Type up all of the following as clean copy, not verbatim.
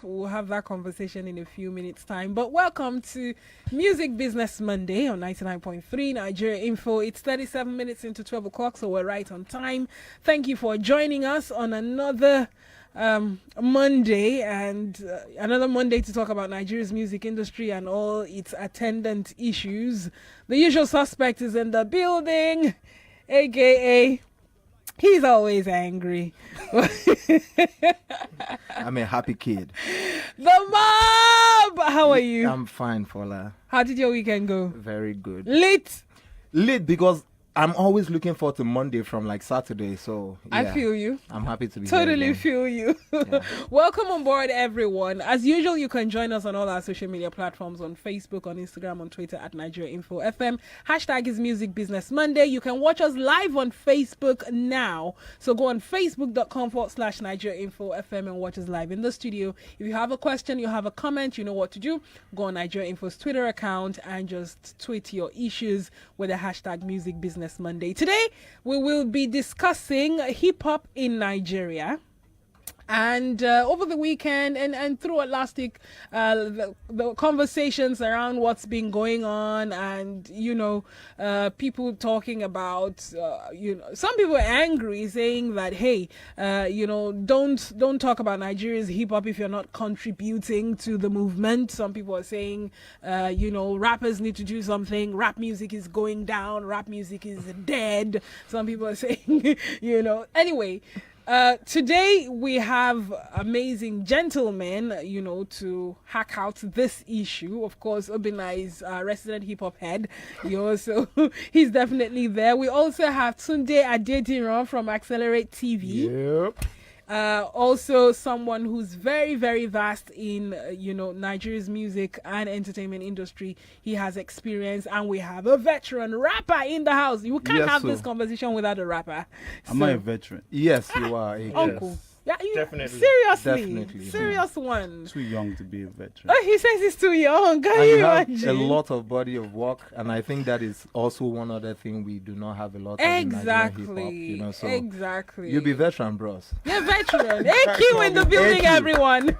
We'll have that conversation in a few minutes' time. But welcome to Music Business Monday on 99.3 Nigeria Info. It's 37 minutes into 12 o'clock, so we're right on time. Thank you for joining us on another Monday and another Monday to talk about Nigeria's music industry and all its attendant issues. The usual suspect is in the building, aka he's always angry. I'm a happy kid. The mob! How are you? I'm fine, Fola. How did your weekend go? Very good. Lit Because I'm always looking forward to Monday from like Saturday, so yeah, I feel you. I'm happy to be Totally here. feel you. Yeah. Welcome on board, everyone. As usual, you can join us on all our social media platforms, on Facebook, on Instagram, on Twitter at Nigeria Info FM. Hashtag is Music Business Monday. You can watch us live on Facebook now. So go on facebook.com/Nigeria Info FM and watch us live in the studio. If you have a question, you have a comment, you know what to do. Go on Nigeria Info's Twitter account and just tweet your issues with the hashtag Music Business Monday. Today, we will be discussing hip hop in Nigeria. And over the weekend and throughout last week, the conversations around what's been going on and, people talking about, some people are angry saying that, hey, don't talk about Nigeria's hip hop if you're not contributing to the movement. Some people are saying, rappers need to do something. Rap music is going down. Rap music is dead. Some people are saying, anyway. Today we have amazing gentlemen, to hack out this issue. Of course, Obinna is resident hip hop head, so he's definitely there. We also have Tunde Adediran from Accelerate TV. Yep. Also someone who's very, very vast in, Nigeria's music and entertainment industry. He has experience, and we have a veteran rapper in the house. You can't have this conversation without a rapper. Am I a veteran? Yes, you are. Uncle. Yeah, Definitely. Seriously. Definitely. Serious one. Too young to be a veteran. Oh, he says he's too young. Can And you you have imagine? a lot of body of work, and I think that is also one other thing we do not have a lot of in Nigerian hip-hop, so Exactly. you'll be veteran, bros. Yeah, veteran. AQ in the building, AQ. everyone.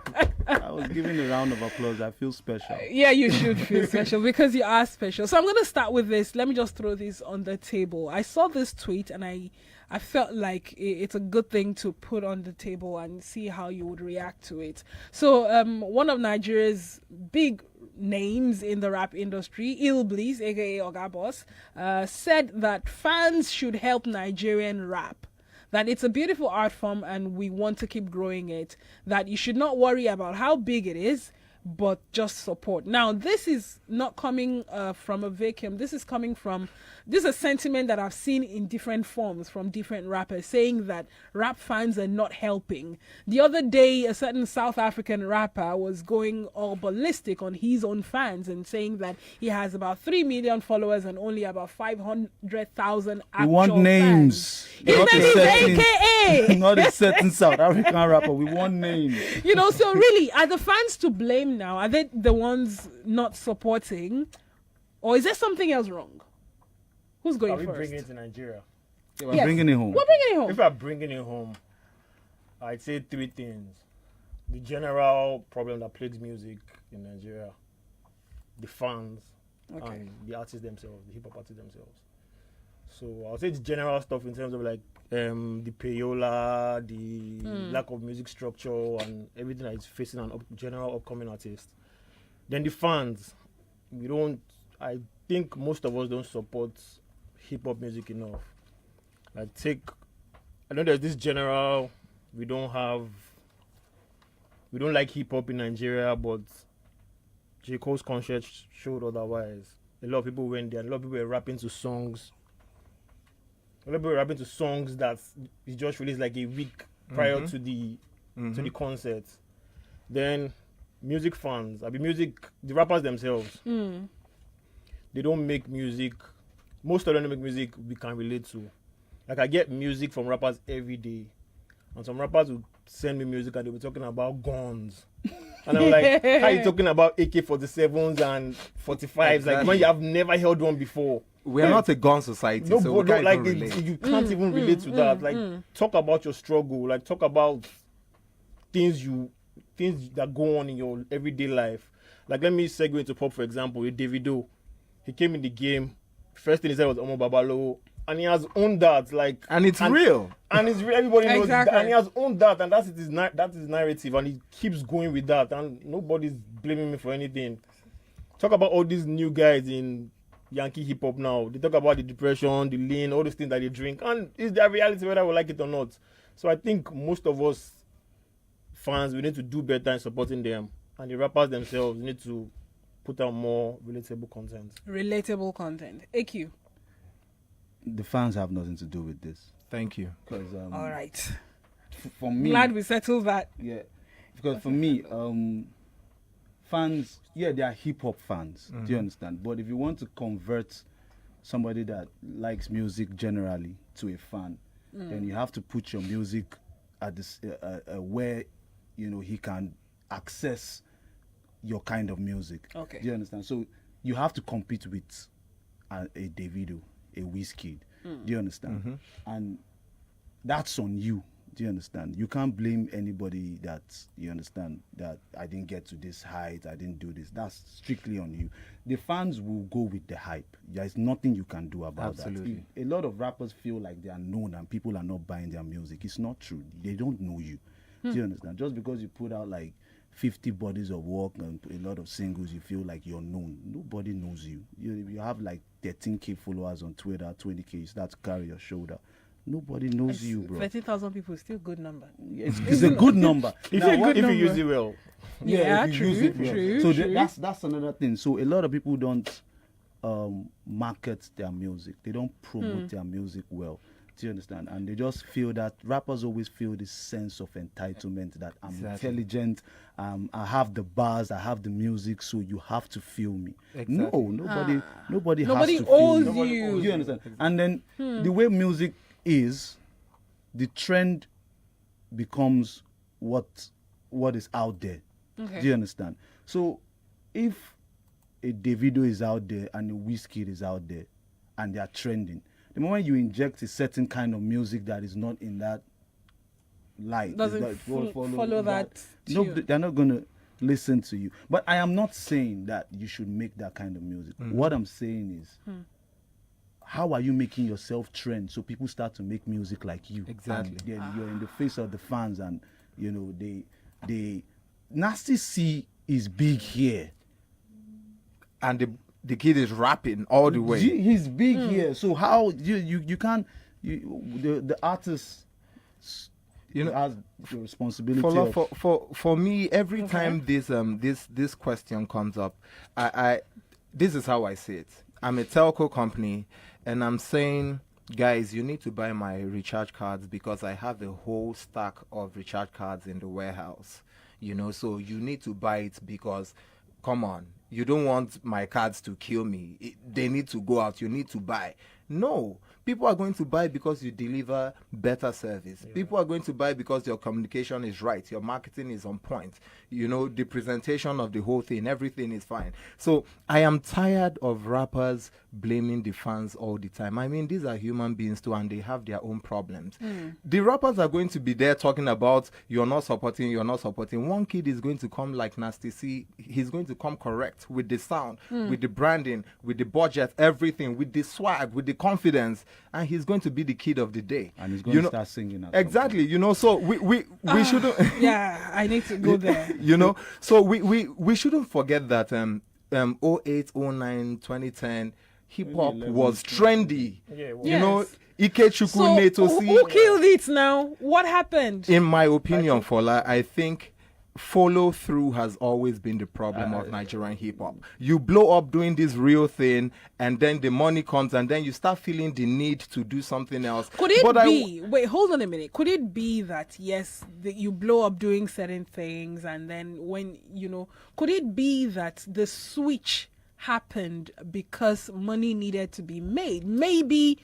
I was giving a round of applause. I feel special. Yeah, you should feel special because you are special. So I'm going to start with this. Let me just throw this on the table. I saw this tweet and I felt like it's a good thing to put on the table and see how you would react to it. So one of Nigeria's big names in the rap industry, Ilbliss, aka Oga Boss, said that fans should help Nigerian rap. That it's a beautiful art form and we want to keep growing it. That you should not worry about how big it is, but just support. Now, this is not coming from a vacuum. This is a sentiment that I've seen in different forms from different rappers saying that rap fans are not helping. The other day, a certain South African rapper was going all ballistic on his own fans and saying that he has about 3 million followers and only about 500,000 actual We want names. His Not name a is certain- AKA. Not a certain South African rapper. We want names. So really, are the fans to blame now? Are they the ones not supporting? Or is there something else wrong? Who's going Are we first? bringing it to Nigeria? We're Yes. bringing it home. We're bringing it home. If we're bringing it home, I'd say three things. The general problem that plagues music in Nigeria, the fans, Okay. and the artists themselves, the hip-hop artists themselves. So I'll say the general stuff in terms of like the payola, the lack of music structure, and everything that is facing an general upcoming artist. Then the fans, I think most of us don't support hip-hop music enough. I know there's this general, we don't like hip-hop in Nigeria, but J. Cole's concert showed otherwise. A lot of people went there, and a lot of people were rapping to songs. A lot of people were rapping to songs that he just released like a week prior to the concert. Then music fans, the rappers themselves, they don't make music. Most of them don't make music we can relate to. Like I get music from rappers every day, and some rappers will send me music and they'll be talking about guns. And I'm like, how are you talking about AK-47s and 45s? Like when you have never held one before. We are not a gun society, No, so we but can't like even relate. you can't even relate to that. Like talk about your struggle. Like talk about things you things that go on in your everyday life. Like, let me segue into pop, for example, with Davido. He came in the game. First thing he said was Omo Babalo. And he has owned that, like, And it's real. And it's real. Everybody knows that, Exactly. and he has owned that, and that's his narrative, and he keeps going with that, and nobody's blaming me for anything. Talk about all these new guys in Yankee hip hop now. They talk about the depression, the lean, all those things that they drink, and it's their reality whether we like it or not. So I think most of us fans, we need to do better in supporting them, and the rappers themselves need to put out more relatable content. Relatable content. AQ. The fans have nothing to do with this. Thank you. Because All right. for me, Glad we settled that. yeah, because for me, fans, yeah, they are hip hop fans. Do you understand? But if you want to convert somebody that likes music generally to a fan, then you have to put your music at this where he can access your kind of music. Okay. Do you understand? So you have to compete with a Davido, a Wizkid. Do you understand? And that's on you. Do you understand? You can't blame anybody that, you understand, that I didn't get to this height, I didn't do this. That's strictly on you. The fans will go with the hype. There's nothing you can do about Absolutely. that. A lot of rappers feel like they are known and people are not buying their music. It's not true. They don't know you. Do you understand? Just because you put out like 50 bodies of work and a lot of singles, you feel like you're known. Nobody knows you. You have like 13K followers on Twitter, 20K, you start to carry your shoulder. Nobody knows you, bro. 30,000 people is still a good number. It's a good number. If you use it well. Yeah, if you true, use it well. true, So true. that's another thing. So a lot of people don't market their music. They don't promote their music well. Do you understand? And they just feel that rappers always feel this sense of entitlement that I'm Exactly. intelligent, I have the bars, I have the music, so you have to feel me. Exactly. No, nobody Nobody has to owes feel you. You understand? And then the way music is, the trend becomes what is out there. Okay. Do you understand? So if a Davido is out there and a Wizkid is out there and they are trending, the moment you inject a certain kind of music that is not in that light, Doesn't is that- follow that no, tune. they're not gonna listen to you. But I am not saying that you should make that kind of music. What I'm saying is, how are you making yourself trend so people start to make music like you? Exactly. And then you're in the face of the fans, and they Nasty C is big here. And the kid is rapping all the way. He's big here. So how you can't the artist has the responsibility For me, every time this question comes up, I this is how I see it. I'm a telco company, and I'm saying, guys, you need to buy my recharge cards because I have a whole stack of recharge cards in the warehouse. So you need to buy it because, come on, you don't want my cards to kill me. They need to go out. You need to buy. No. People are going to buy because you deliver better service. Yeah. People are going to buy because your communication is right. Your marketing is on point. The presentation of the whole thing, everything is fine. So I am tired of rappers blaming the fans all the time. I mean, these are human beings too, and they have their own problems. The rappers are going to be there talking about you're not supporting. One kid is going to come like Nasty C. He's going to come correct with the sound, with the branding, with the budget, everything, with the swag, with the confidence. And he's going to be the kid of the day. And he's going to start singing. Exactly. So we shouldn't. Yeah, I need to go there. So we shouldn't forget that 08, 09, 2010 hip hop was trendy. Yeah, Ikechukwu So Netosi. who killed it now? What happened? In my opinion, Fola, I think follow through has always been the problem of Nigerian hip hop. You blow up doing this real thing, and then the money comes, and then you start feeling the need to do something else. Could it be? Wait, hold on a minute. Could it be that yes, you blow up doing certain things, and then when could it be that the switch happened because money needed to be made? Maybe.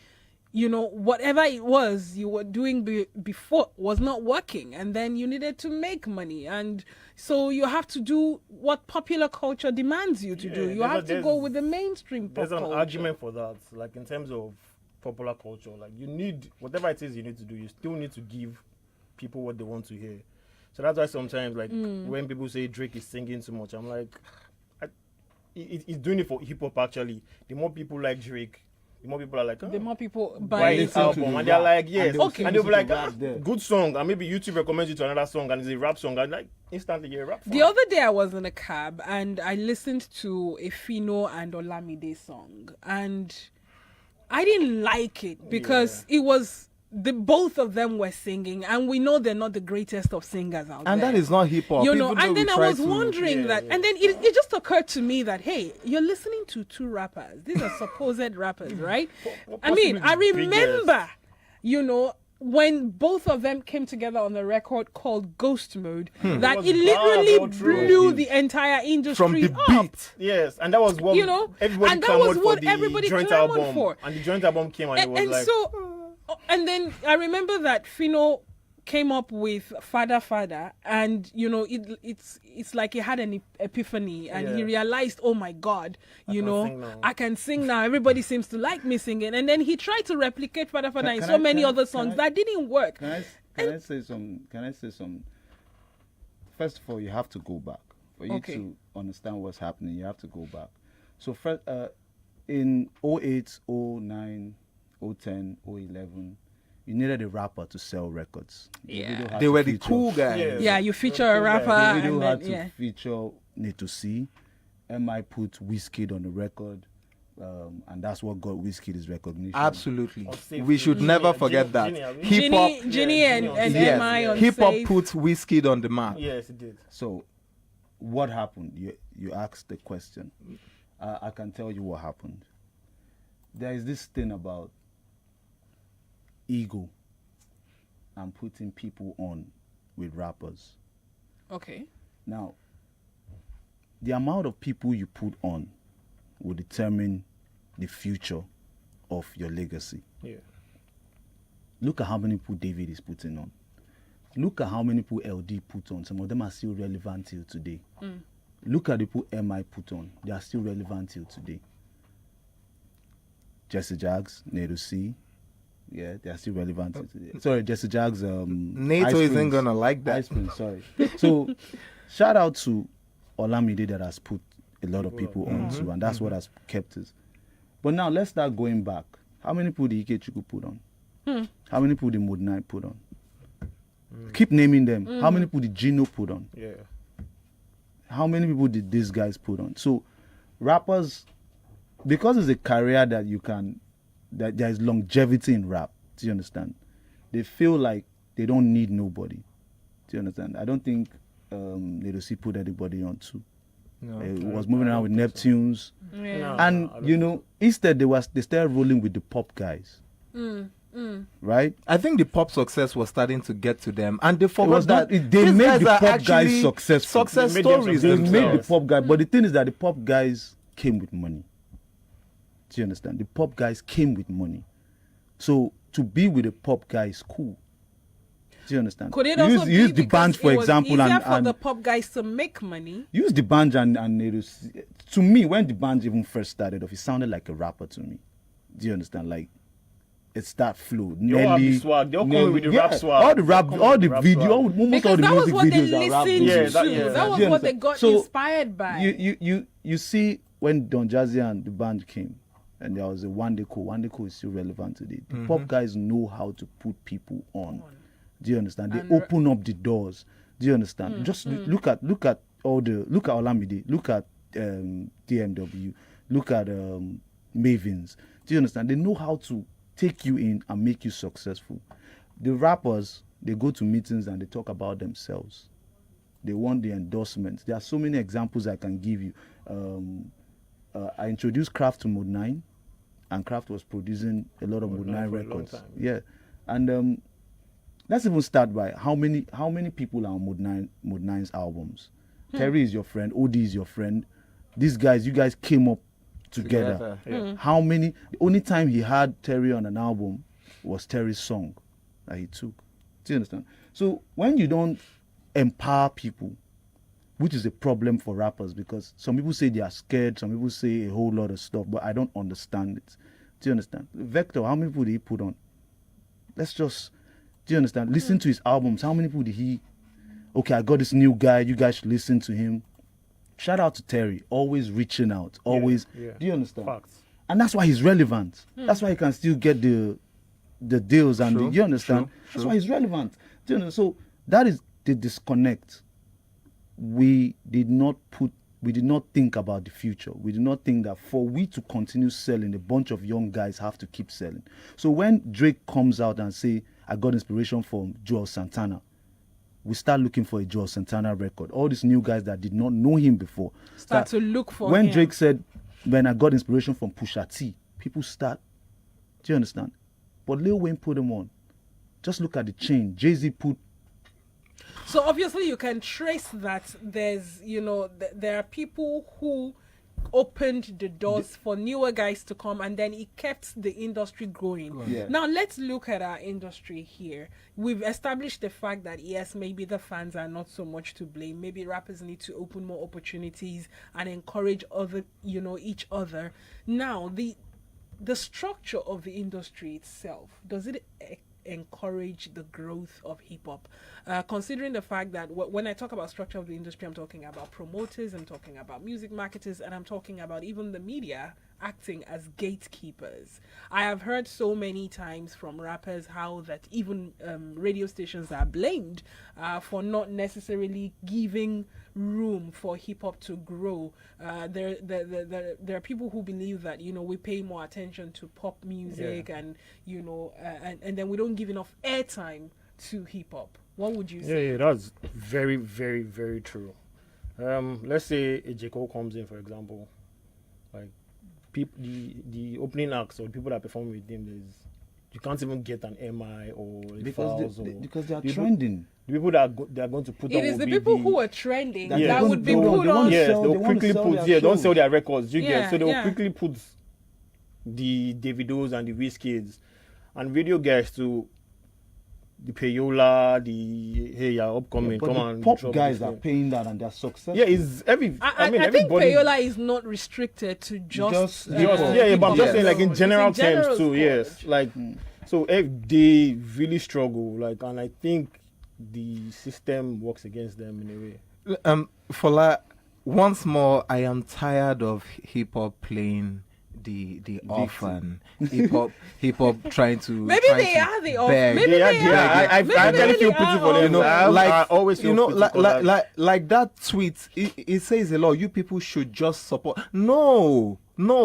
Whatever it was you were doing before was not working, and then you needed to make money, and so you have to do what popular culture demands you to do. You have to go with the mainstream pop There's an culture. argument for that, like in terms of popular culture. Like you need, whatever it is you need to do, you still need to give people what they want to hear. So that's why sometimes, like, when people say Drake is singing too much, I'm like, he's doing it for hip hop. Actually, the more people like Drake, the more people are like, The more people buy buy his it. album, and they're like, yes, Okay. and they'll be like, Rap there. good song, and maybe YouTube recommends you to another song, and it's a rap song, and like instantly you're a rap fan. The other day I was in a cab and I listened to a Fino and Olamide song, and I didn't like it because it was both of them were singing, and we know they're not the greatest of singers out And there. that is not hip hop. You know, even though and we then I try was to- wondering that, and then it just occurred to me that, hey, you're listening to two rappers. These are supposed rappers, right? I mean, I possibly the remember, you know, when both of them came together on a record called Ghost Mode, that was it bad literally all through. blew the entire industry from the up. beat. Yes, and that was what You know, everybody and that was clamored what for the everybody joint clamored album, for. and the joint album came, and it was And like, so, and then I remember that Fino came up with Fada, and you know, it's like he had an epiphany, and he Yeah. realized, oh my God, you can know, sing now. I can sing now. Everybody seems to like me singing, and then he tried to replicate Fada in can so I- many can I- other can songs I- that didn't work. Can I say some? Can I say some? First of all, you have to go back for you Okay. to understand what's happening. You have to go back. So first, in 08, 09, 010, 011, you needed a rapper to sell records. Yeah. Davido had They to were the feature- cool guys. Yeah. Yeah, you feature a Yeah, rapper, Davido and had then to yeah. feature Need to See. MI put Wizkid on the record, and that's what got Wizkid his recognition. Absolutely. Or Safe. We should never forget that. Hip hop, Ginny and yes, MI on hip hop Safe. puts Wizkid on the map. yes, it did. So, what happened? You asked the question. I can tell you what happened. There is this thing about ego and putting people on with rappers. Okay. Now, the amount of people you put on will determine the future of your legacy. Yeah. Look at how many people David is putting on. Look at how many people LD put on. Some of them are still relevant till today. Look at the people MI put on. They are still relevant till today. Jesse Jags, Nedo C. Yeah, they are still relevant till today. Sorry, Jesse Jags. NATO Ice isn't Prince. gonna like that. Ice Prince, sorry. So, shout out to Olamide that has put a lot of people on too, and that's what has kept us. But now let's start going back. How many people did Ikechukwu put on? How many people did Mode 9 put on? Keep naming them. How many people did Gino put on? Yeah. How many people did these guys put on? So, rappers, because it's a career that you can, that there is longevity in rap. Do you understand? They feel like they don't need nobody. Do you understand? I don't think Ledosi put anybody on too. No. It was moving around with Neptunes, Yeah. No. and I don't you know, instead they started rolling with the pop guys, right? I think the pop success was starting to get to them, and they forgot was that they these made guys the are pop guys actually successful. Success They made them stories. They successful. made the themselves. pop guy, but the thing is that the pop guys came with money. Do you understand? The pop guys came with money, so to be with a pop guy is cool. Do you understand? Could it You also use, be use the because band for it was example, easier for and the pop guys to make money? use the band and it was, to me, when the band even first started off, it sounded like a rapper to me. Do you understand? Like it's that flow. They all have the swag. They all come with the rap swag. All the rap, They come all with the the rap video, swag. almost all Because the that was music what they videos are rap listened videos. Yeah, to. that- yeah, That was Do you what they understand? got So, inspired by. You see when Don Jazzy and the band came, and there was a One Day Co is still relevant today. The pop guys know how to put people on. Do you understand? They And open up the doors. Do you understand? Just look at Olamide, look at DMW, look at Mavins. Do you understand? They know how to take you in and make you successful. The rappers, they go to meetings and they talk about themselves. They want the endorsements. There are so many examples I can give you. I introduced Kraft to Mode 9, and Kraft was producing a lot of Mode 9 for a long records. time. Yeah, and let's even start by how many people are on Mode 9's albums. Terry is your friend. OD is your friend. These guys, you guys came up together. Yeah. How many? The only time he had Terry on an album was Terry's song that he took. Do you understand? So when you don't empower people, which is a problem for rappers, because some people say they are scared, some people say a whole lot of stuff, but I don't understand it. Do you understand? Vector, how many people did he put on? Let's just, do you understand? Listen to his albums. How many people did he okay, I got this new guy, you guys should listen to him. Shout out to Terry, always reaching out, always. Yeah. Do you understand? Facts. And that's why he's relevant. That's why he can still get the deals and True, you understand? true, That's true. why he's relevant. Do you know? So that is the disconnect. We did not think about the future. We did not think that for we to continue selling, a bunch of young guys have to keep selling. So when Drake comes out and say, I got inspiration from Joel Santana, we start looking for a Joel Santana record. All these new guys that did not know him before Start to look for when him. Drake said, when I got inspiration from Pusha T, people start. Do you understand? But Lil Wayne put him on. Just look at the chain. Jay-Z put. So obviously you can trace that there's, there are people who opened the doors for newer guys to come, and then it kept the industry growing. Yeah. Now let's look at our industry here. We've established the fact that yes, maybe the fans are not so much to blame. Maybe rappers need to open more opportunities and encourage each other. Now the structure of the industry itself, does it encourage the growth of hip-hop, considering the fact that when I talk about structure of the industry, I'm talking about promoters, I'm talking about music marketers, and I'm talking about even the media acting as gatekeepers. I have heard so many times from rappers how that even radio stations are blamed for not necessarily giving room for hip-hop to grow. There are people who believe that we pay more attention to pop music and and then we don't give enough airtime to hip-hop. What would you say? Yeah, that's very, very, very true. Let's say a J. Cole comes in, for example, like the opening acts or the people that perform with him, you can't even get an MI or a Because Falz because they are people- trending. The people that they are going to put on It is will the be people who are trending That that they would be want- put they want on. to yes, sell- they'll they want to quickly sell put their don't sell shows. their records. You Yeah, get so they'll yeah. quickly put the Davidos and the Wizkids and video guys to the Payola, the hey, you're upcoming, But come the on. pop drop guys this are thing. paying that and they're successful. Yeah, it's every. I mean, think everybody. Payola is not restricted to just Yeah, but I'm just saying, like in It's general general terms too. scourge. Yes, like so if they really struggle, like, and I think the system works against them in a way. Fola, once more, I am tired of hip hop playing the orphan. Hip hop trying to. Maybe trying they to are the orphan. beg. Maybe They are, they yeah, are. I Maybe actually they feel are pity for them. orphans. I always feel pity for them. like that tweet. It says a lot. You people should just support. No,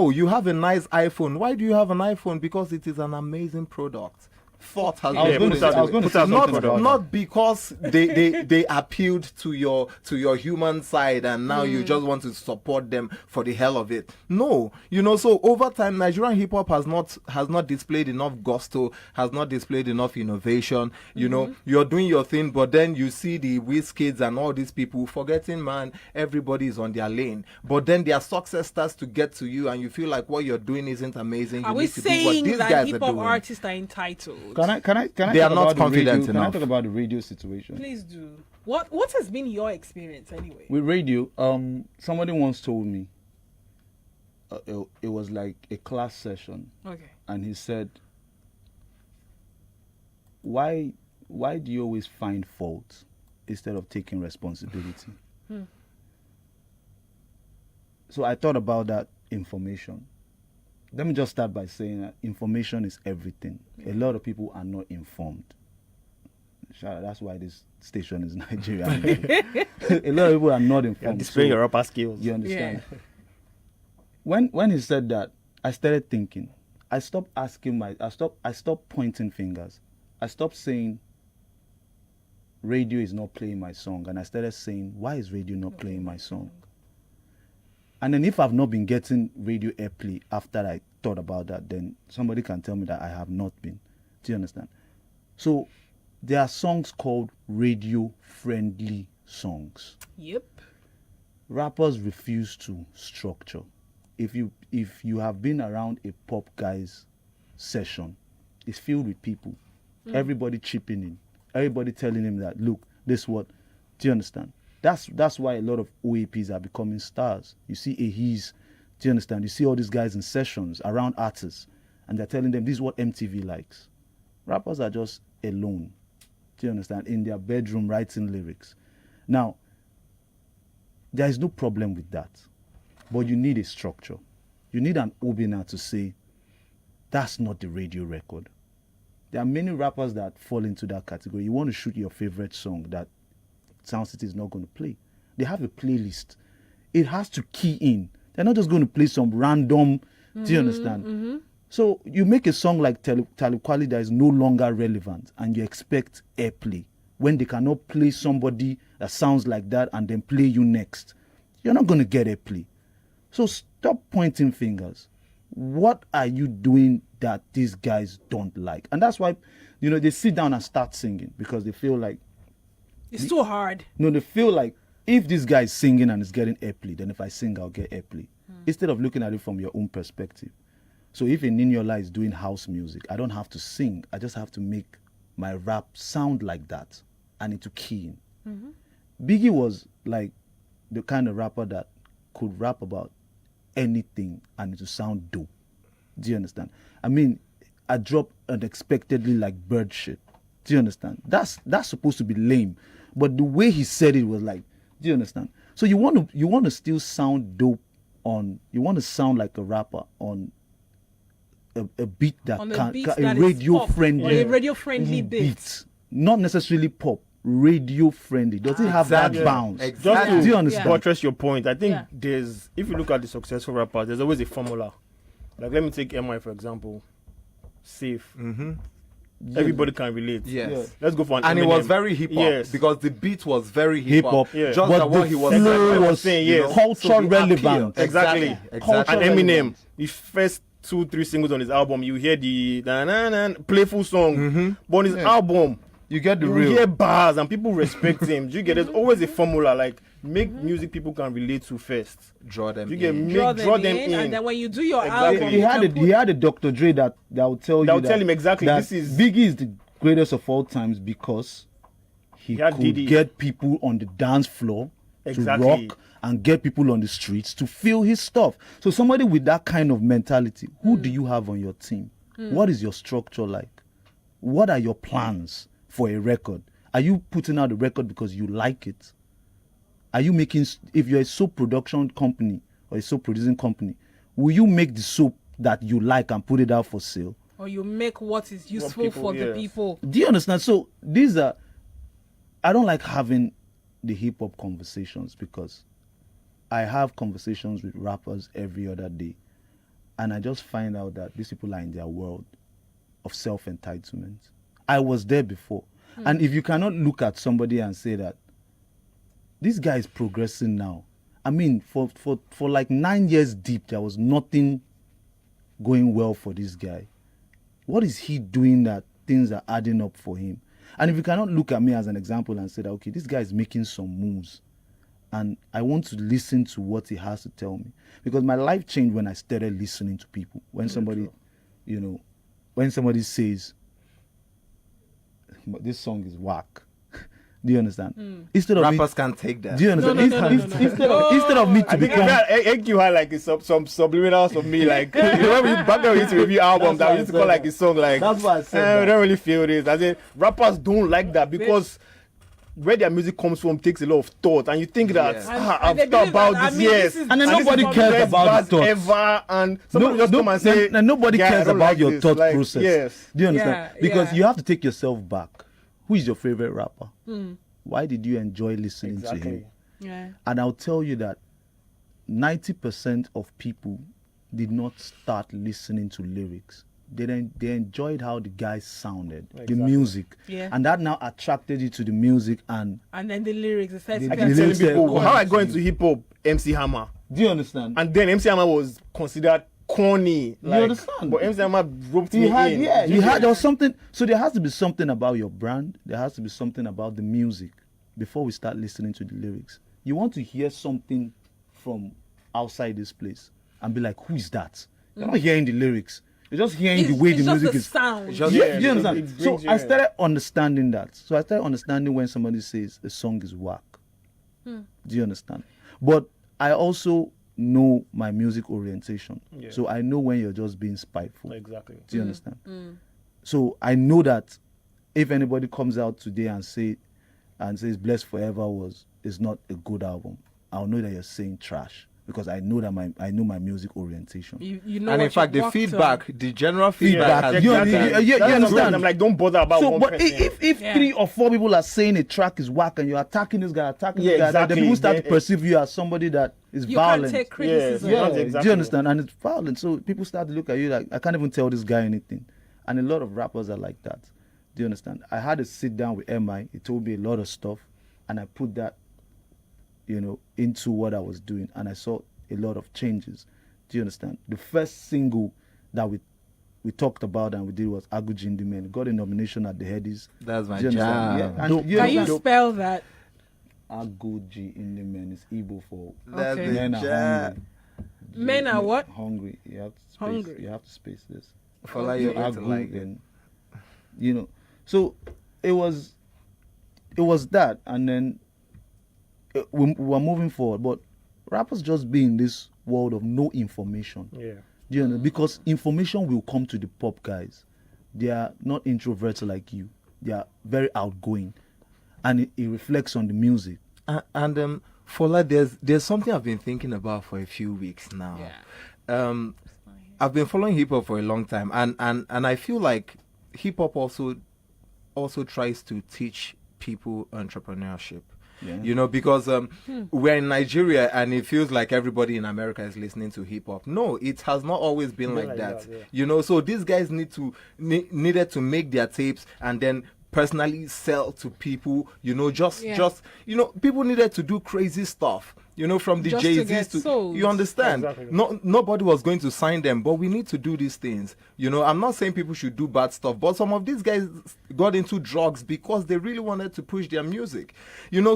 you have a nice iPhone. Why do you have an iPhone? Because it is an amazing product. Thought has I was been going put to say- into I was it. going to say something about that. Not because they appealed to your human side and now you just want to support them for the hell of it. No, so over time Nigerian hip hop has not displayed enough gusto, has not displayed enough innovation. You're doing your thing, but then you see the Wizkids and all these people forgetting, man, everybody is on their lane. But then their success starts to get to you and you feel like what you're doing isn't amazing. Are You we need to do what saying these that guys hip are hop doing. artists are entitled? Can I They talk are not about the confident radio? Can I enough. talk about the radio situation? Please do. What has been your experience anyway? With radio, somebody once told me it was like a class session, Okay. and he said, "Why do you always find fault instead of taking responsibility?" So I thought about that information. Let me just start by saying that information is everything. A lot of people are not informed. That's why this station is Nigeria. A lot of people are not You're informed. displaying So- your upper skills. you understand? When he said that, I started thinking. I stopped I stopped pointing fingers. I stopped saying radio is not playing my song, and I started saying, why is radio not playing my song? And then if I've not been getting radio airplay after I thought about that, then somebody can tell me that I have not been. Do you understand? So there are songs called radio-friendly songs. Yep. Rappers refuse to structure. If you have been around a pop guy's session, it's filled with people. Everybody chipping in. Everybody telling him that, look, this what. Do you understand? That's why a lot of OAPs are becoming stars. You see Ahiz, do you understand? You see all these guys in sessions around artists, and they're telling them this is what MTV likes. Rappers are just alone, do you understand? In their bedroom writing lyrics. Now, there is no problem with that, but you need a structure. You need an Obinna to say, that's not the radio record. There are many rappers that fall into that category. You want to shoot your favorite song that Sound City is not going to play. They have a playlist. It has to key in. They're not just going to play some random, do you understand? So you make a song like Talib Kweli that is no longer relevant and you expect airplay when they cannot play somebody that sounds like that and then play you next. You're not going to get airplay. So stop pointing fingers. What are you doing that these guys don't like? And that's why, they sit down and start singing because they feel like... It's too hard. No, they feel like if this guy is singing and is getting airplay, then if I sing, I'll get airplay. Instead of looking at it from your own perspective. So if a Niniola is doing house music, I don't have to sing. I just have to make my rap sound like that. I need to key in. Biggie was like the kind of rapper that could rap about anything and it to sound dope. Do you understand? I mean, I drop unexpectedly like bird shit. Do you understand? That's supposed to be lame. But the way he said it was like, do you understand? So you want to still sound dope you want to sound like a rapper on a beat that a radio friendly, a radio friendly beat. Not necessarily pop, radio friendly. Does it have that bounce? Exactly. Do you understand? Buttress your point. I think if you look at the successful rappers, there's always a formula. Like let me take MI for example. Safe. Everybody can relate. Yes. Let's go for an And Eminem. it was very hip hop. Yes. Because the beat was very hip hop. Hip-hop. Yeah. Just But like what the he was flow saying. was saying, yes. culture the relevant. appeal. Exactly. Culture And Eminem, relevant. the first 2-3 singles on his album, you hear the playful song. But on his album, You get the you real. hear bars and people respect him. Do you get? There's always a formula like make music people can relate to first. Draw them You get in. make, Draw draw them in, and then when you do your Exactly. album, He had a Dr. Dre that will tell you That will tell him exactly, that this is- Biggie is the greatest of all times because he had could Diddy. get people on the dance floor Exactly. to rock and get people on the streets to feel his stuff. So somebody with that kind of mentality, who do you have on your team? What is your structure like? What are your plans for a record? Are you putting out a record because you like it? Are you making, if you're a soap production company or a soap producing company, will you make the soap that you like and put it out for sale? or you make what is useful people, for the yes. people. Do you understand? So I don't like having the hip hop conversations because I have conversations with rappers every other day, and I just find out that these people are in their world of self-entitlement. I was there before. And if you cannot look at somebody and say that this guy is progressing now, I mean, for like 9 years deep, there was nothing going well for this guy. What is he doing that things are adding up for him? And if you cannot look at me as an example and say that, okay, this guy is making some moves, and I want to listen to what he has to tell me. Because my life changed when I started listening to people. When somebody, when somebody says, this song is whack. Do you understand? Instead of Rappers can't take that. do you understand? No. Instead of me to I think become you had like some subliminals of me, like back then we used to review albums that we used to call like a song like That's why I said we don't really feel this. I say rappers don't like that because where their music comes from takes a lot of thought, and you think that Yeah. I've they thought believe that, about I this, mean, yes, this is- And then this is nobody the cares best about bars the thoughts. ever, and somebody just come and say, and nobody "Yeah, I cares don't about like your this." thought Like, process. Yes. Do you understand? Yeah, Because yeah. you have to take yourself back. Who is your favorite rapper? Why did you enjoy listening to him? Exactly. Yeah. And I'll tell you that 90% of people did not start listening to lyrics. They enjoyed how the guy sounded, the Exactly. music. Yeah. And that now attracted you to the music. And And then the lyrics, it says, The I The keep telling lyrics people say, how I got into hip hop, MC Hammer, do you understand? and then MC Hammer was considered corny. Like, understand? But MC Hammer roped He me had, in. yeah, he had, there was something. So there has to be something about your brand. There has to be something about the music before we start listening to the lyrics. You want to hear something from outside this place and be like, who is that? You're not hearing the lyrics. You're just hearing the way it's the just music the is. sound. Just- Yeah, Yeah, do you it understand? So brings you I in. started understanding that. So I started understanding when somebody says a song is whack. Do you understand? But I also know my music orientation. Yeah. So I know when you're just being spiteful. Exactly. Do you understand? So I know that if anybody comes out today and says "Blessed Forever" was is not a good album, I'll know that you're saying trash because I know that I know my music orientation. You know And in what fact, you the worked feedback, on. the general feedback has Yeah, been yeah, that- yeah, That's understand? what I'm like, don't bother about So, one but person. if Yeah. 3 or 4 people are saying a track is whack and you're attacking this guy, attacking Yeah, this guy, then exactly. people start to Then- perceive you as somebody that is You violent. can't take criticism. Yeah, Yeah, That's exactly. do you understand? And it's violent. So people start to look at you like, I can't even tell this guy anything. And a lot of rappers are like that. Do you understand? I had a sit down with MI. He told me a lot of stuff. And I put that, into what I was doing. And I saw a lot of changes. Do you understand? The first single that we talked about and we did was Agwu Jindimen. Got a nomination at the Headies. That's my Do you understand? jam. Yeah. Dope. And you Can you understand? spell that? Agwu Jindimen is Igbo for That's Okay. the men are jam. hungry. Men are what? Hungry. You have to space. Hungry. You have to space this. Fola, you're going to Agwu, like it. and so it was that, and then we were moving forward. But rappers just be in this world of no information. Yeah. Do you know? Because information will come to the pop guys. They are not introverts like you. They are very outgoing, and it reflects on the music. And Fola, there's something I've been thinking about for a few weeks now. Yeah. I've been following hip hop for a long time, and I feel like hip hop also tries to teach people entrepreneurship. Yeah. Because we're in Nigeria and it feels like everybody in America is listening to hip hop. No, it has not always been like that. Yeah. So these guys needed to make their tapes and then personally sell to people. People needed to do crazy stuff. From the Just to Jay-Z's get sold. you understand? Exactly. Nobody was going to sign them, but we need to do these things. I'm not saying people should do bad stuff, but some of these guys got into drugs because they really wanted to push their music.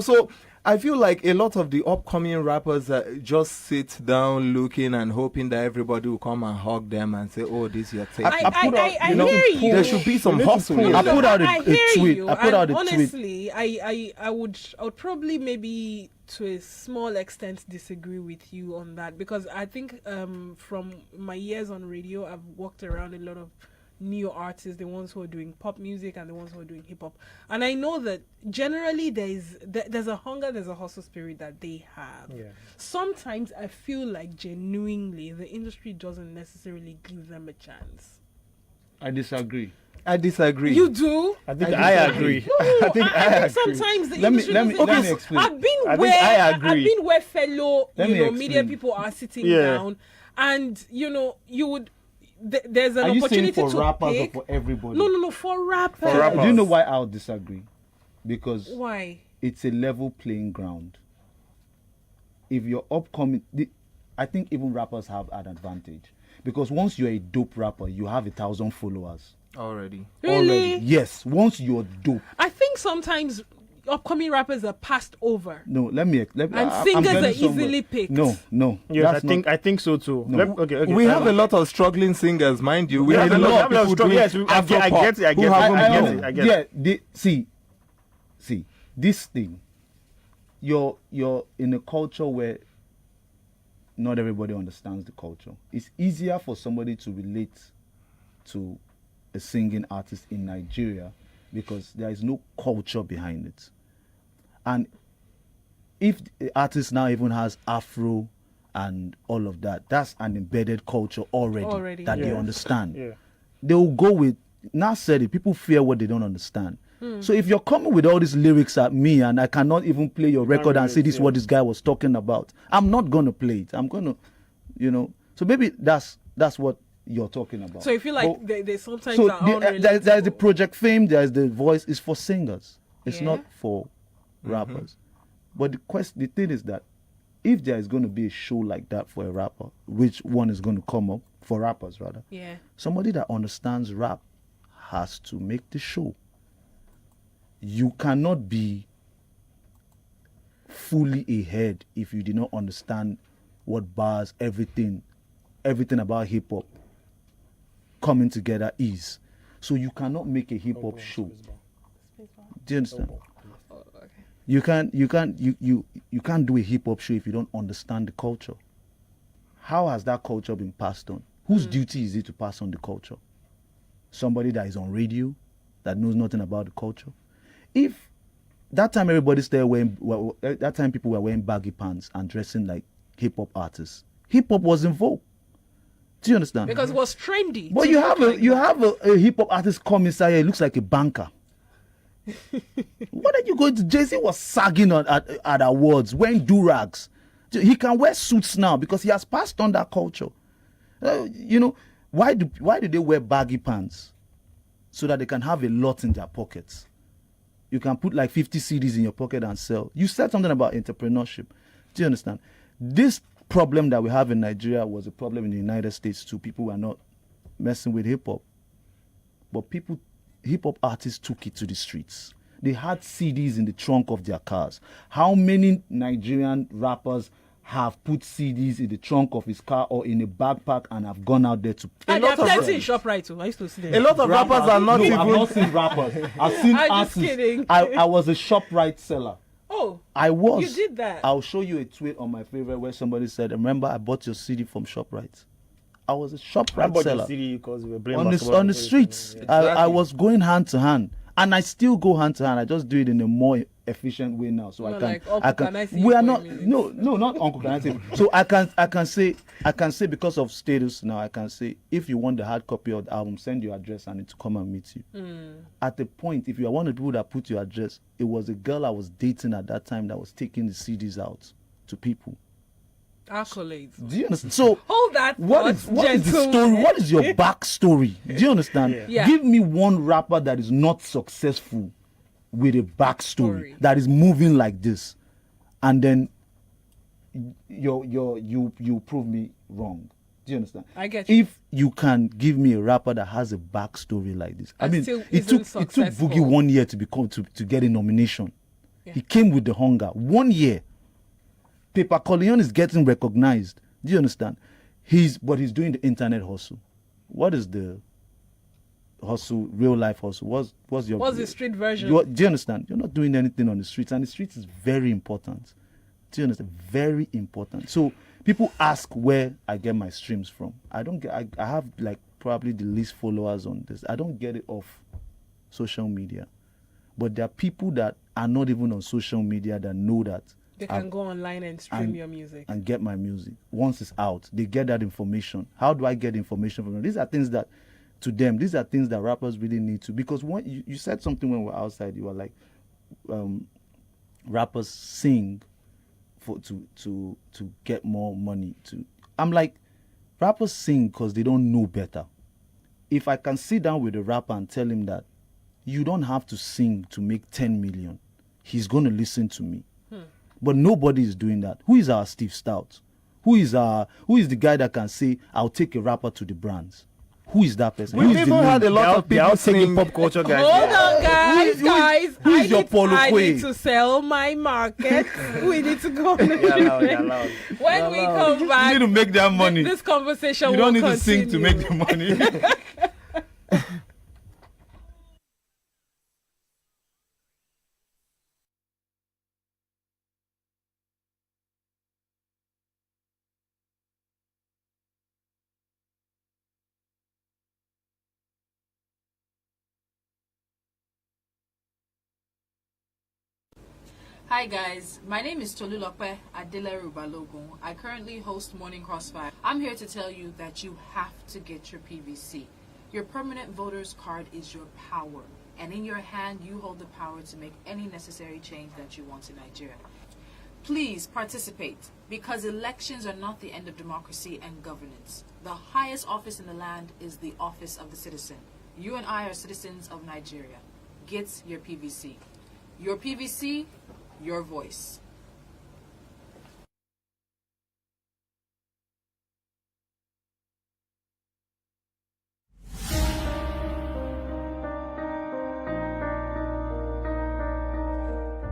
So I feel like a lot of the upcoming rappers just sit down looking and hoping that everybody will come and hug them and say, "Oh, this is your tape." I hear you. There should be some You need to hustle. pull. in I there. put out a hear tweet. you, I put and out a tweet. honestly, I would probably maybe to a small extent disagree with you on that, because I think from my years on radio, I've walked around a lot of new artists, the ones who are doing pop music and the ones who are doing hip hop, and I know that generally there's a hunger, there's a hustle spirit that they have. Yeah. Sometimes I feel like genuinely the industry doesn't necessarily give them a chance. I disagree. I disagree. You do? I think I I disagree. agree. No, I think I think agree. sometimes the Let me- industry let me- doesn't- let me explain. I've been I think where I I've agree. been where fellow Let me media explain. people are sitting Yeah. down, and you would there's an Are you saying opportunity for to rappers pick. or for everybody? No, for rappers. For rappers. Do you know why I'll disagree? Because Why? it's a level playing ground. If you're upcoming, I think even rappers have an advantage. Because once you're a dope rapper, you have 1,000 followers. already. Really? Already. Yes, once you're dope. I think sometimes upcoming rappers are passed over. No, let me. And I'm singers getting are somewhere. easily picked. No. Yes, that's I think so too. No. Okay. We have a lot of struggling singers, mind you. We have a lot of people doing Yes, I get it. I who get haven't it. I blown. get it. See, this thing. You're in a culture where not everybody understands the culture. It's easier for somebody to relate to a singing artist in Nigeria because there is no culture behind it. And if the artist now even has Afro and all of that, that's an embedded culture already that they Yeah. understand. Yeah. They will go with, now said it, people fear what they don't understand. So if you're coming with all these lyrics at me and I cannot even play your record and say this is what this guy was talking about, I'm not going to play it. I'm going to, so maybe that's what you're talking about. So you feel like But- they sometimes so are there's the unrelatable. Project Fame, there's the Voice. It's for singers. It's Yeah. not for rappers. But the thing is that if there is going to be a show like that for a rapper, which one is going to come up for rappers rather? Yeah. Somebody that understands rap has to make the show. You cannot be fully ahead if you do not understand what bars, everything about hip hop coming together is. So you cannot make a hip hop show. Do you understand? You can't do a hip hop show if you don't understand the culture. How has that culture been passed on? Whose duty is it to pass on the culture? Somebody that is on radio that knows nothing about the culture. If that time everybody started wearing. Well, that time people were wearing baggy pants and dressing like hip hop artists. Hip hop was in vogue. Do you understand? Because it was trendy. But you have a hip hop artist come inside here. It looks like a banker. What are you going to? Jay-Z was sagging at awards, wearing do-rags. He can wear suits now because he has passed on that culture. Why do they wear baggy pants? So that they can have a lot in their pockets. You can put like 50 CDs in your pocket and sell. You said something about entrepreneurship. Do you understand? This problem that we have in Nigeria was a problem in the United States too. People were not messing with hip-hop. But hip-hop artists took it to the streets. They had CDs in the trunk of their cars. How many Nigerian rappers have put CDs in the trunk of his car or in a backpack and have gone out there to... And there are plenty in ShopRite too. I used to see them. A lot of rappers are not even... I've not seen rappers. I've seen I'm artists. just kidding. I was a ShopRite seller. Oh, I was. you did that? I'll show you a tweet on my favorite where somebody said, remember I bought your CD from ShopRite. I was a I ShopRite bought seller. the CD because we were playing On basketball the streets. I was going hand to hand. And I still go hand to hand. I just do it in a more efficient way now. So Not I can like, Uncle, can I see we you are for not a minute? no, not Uncle can I say. So I can say because of status now, I can say if you want the hard copy of the album, send your address, I need to come and meet you. At the point, if you are one of the people that put your address, it was a girl I was dating at that time that was taking the CDs out to people. Accolades. Do you understand? So Hold that what thought, is the story? gentlemen. What is your backstory? Do you understand? Yeah. Give me one rapper that is not successful with a backstory Story. that is moving like this, and then you prove me wrong. Do you understand? I get you. If you can give me a rapper that has a backstory like this, I And mean, still it took isn't Boogie successful. 1 year to get a nomination. Yeah. He came with the hunger. 1 year. Paper Corleone is getting recognized. Do you understand? But he's doing the internet hustle. What is the hustle, real life hustle? What's the street version? Do you understand? You're not doing anything on the streets, and the streets is very important. Do you understand? Very important. So people ask where I get my streams from. I don't get. I have like probably the least followers on this. I don't get it off social media, but there are people that are not even on social media that know that They can go online and stream your music. and get my music. Once it's out, they get that information. How do I get information from them? These are things that, to them, these are things that rappers really need to. Because when you said something when we were outside, you were like, rappers sing to get more money. I'm like, rappers sing because they don't know better. If I can sit down with a rapper and tell him that you don't have to sing to make 10 million, he's going to listen to me. But nobody is doing that. Who is our Steve Stout? Who is the guy that can say, I'll take a rapper to the brands? Who is that person? We've Who is even the had a lot of They people are taking sing. pop culture, guys. Hold on, guys, who is your Paulo I Quay? need to sell my market. We need to go on a Yeah, loud, break. yeah, loud. When we come back, You need to make that money. this conversation You don't will need to sing to continue. make the money. Hi guys, my name is Tolulope Adeleru Balogun. I currently host Morning Crossfire. I'm here to tell you that you have to get your PVC. Your permanent voter's card is your power, and in your hand you hold the power to make any necessary change that you want in Nigeria. Please participate, because elections are not the end of democracy and governance. The highest office in the land is the office of the citizen. You and I are citizens of Nigeria. Get your PVC. Your PVC, your voice.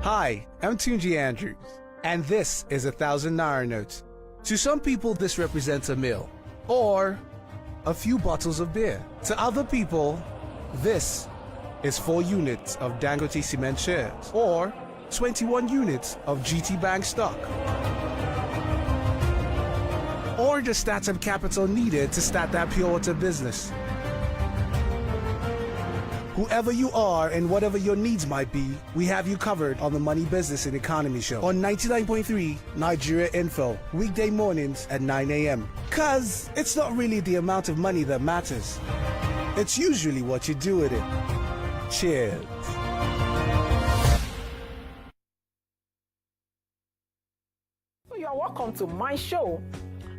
Hi, I'm Tunde Andrews, and this is 1,000 Naira note. To some people, this represents a meal or a few bottles of beer. To other people, this is 4 units of Dangote cement shares or 21 units of GT Bank stock, or the startup capital needed to start that pure water business. Whoever you are and whatever your needs might be, we have you covered on the Money Business and Economy Show on 99.3 Nigeria Info, weekday mornings at 9 a.m. Cause it's not really the amount of money that matters. It's usually what you do with it. Cheers. You are welcome to my show.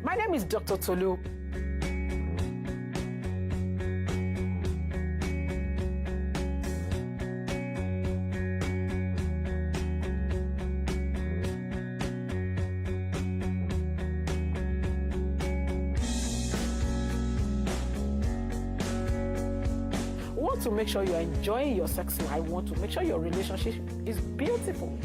My name is Dr. Tolu. Want to make sure you're enjoying your sex life. Want to make sure your relationship is beautiful.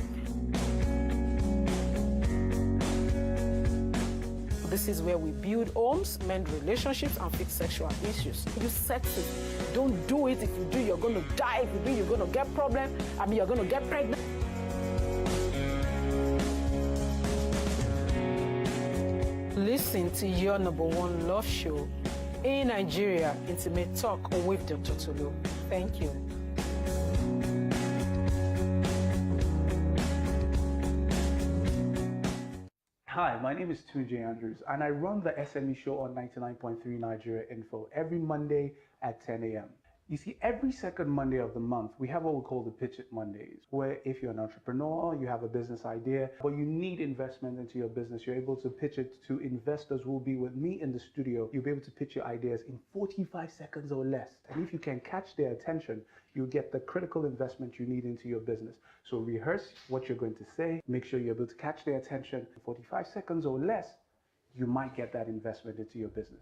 This is where we build homes, mend relationships, and fix sexual issues. You sex it. Don't do it. If you do, you're going to die. If you do, you're going to get problems. You're going to get pregnant. Listen to your number one love show in Nigeria, Intimate Talk with Dr. Tolu. Thank you. Hi, my name is Tunde Andrews, and I run the SME show on 99.3 Nigeria Info every Monday at 10 a.m. You see, every second Monday of the month, we have what we call the Pitch It Mondays, where if you're an entrepreneur, you have a business idea, but you need investment into your business, you're able to pitch it to investors who will be with me in the studio. You'll be able to pitch your ideas in 45 seconds or less. And if you can catch their attention, you get the critical investment you need into your business. So rehearse what you're going to say, make sure you're able to catch their attention in 45 seconds or less, you might get that investment into your business.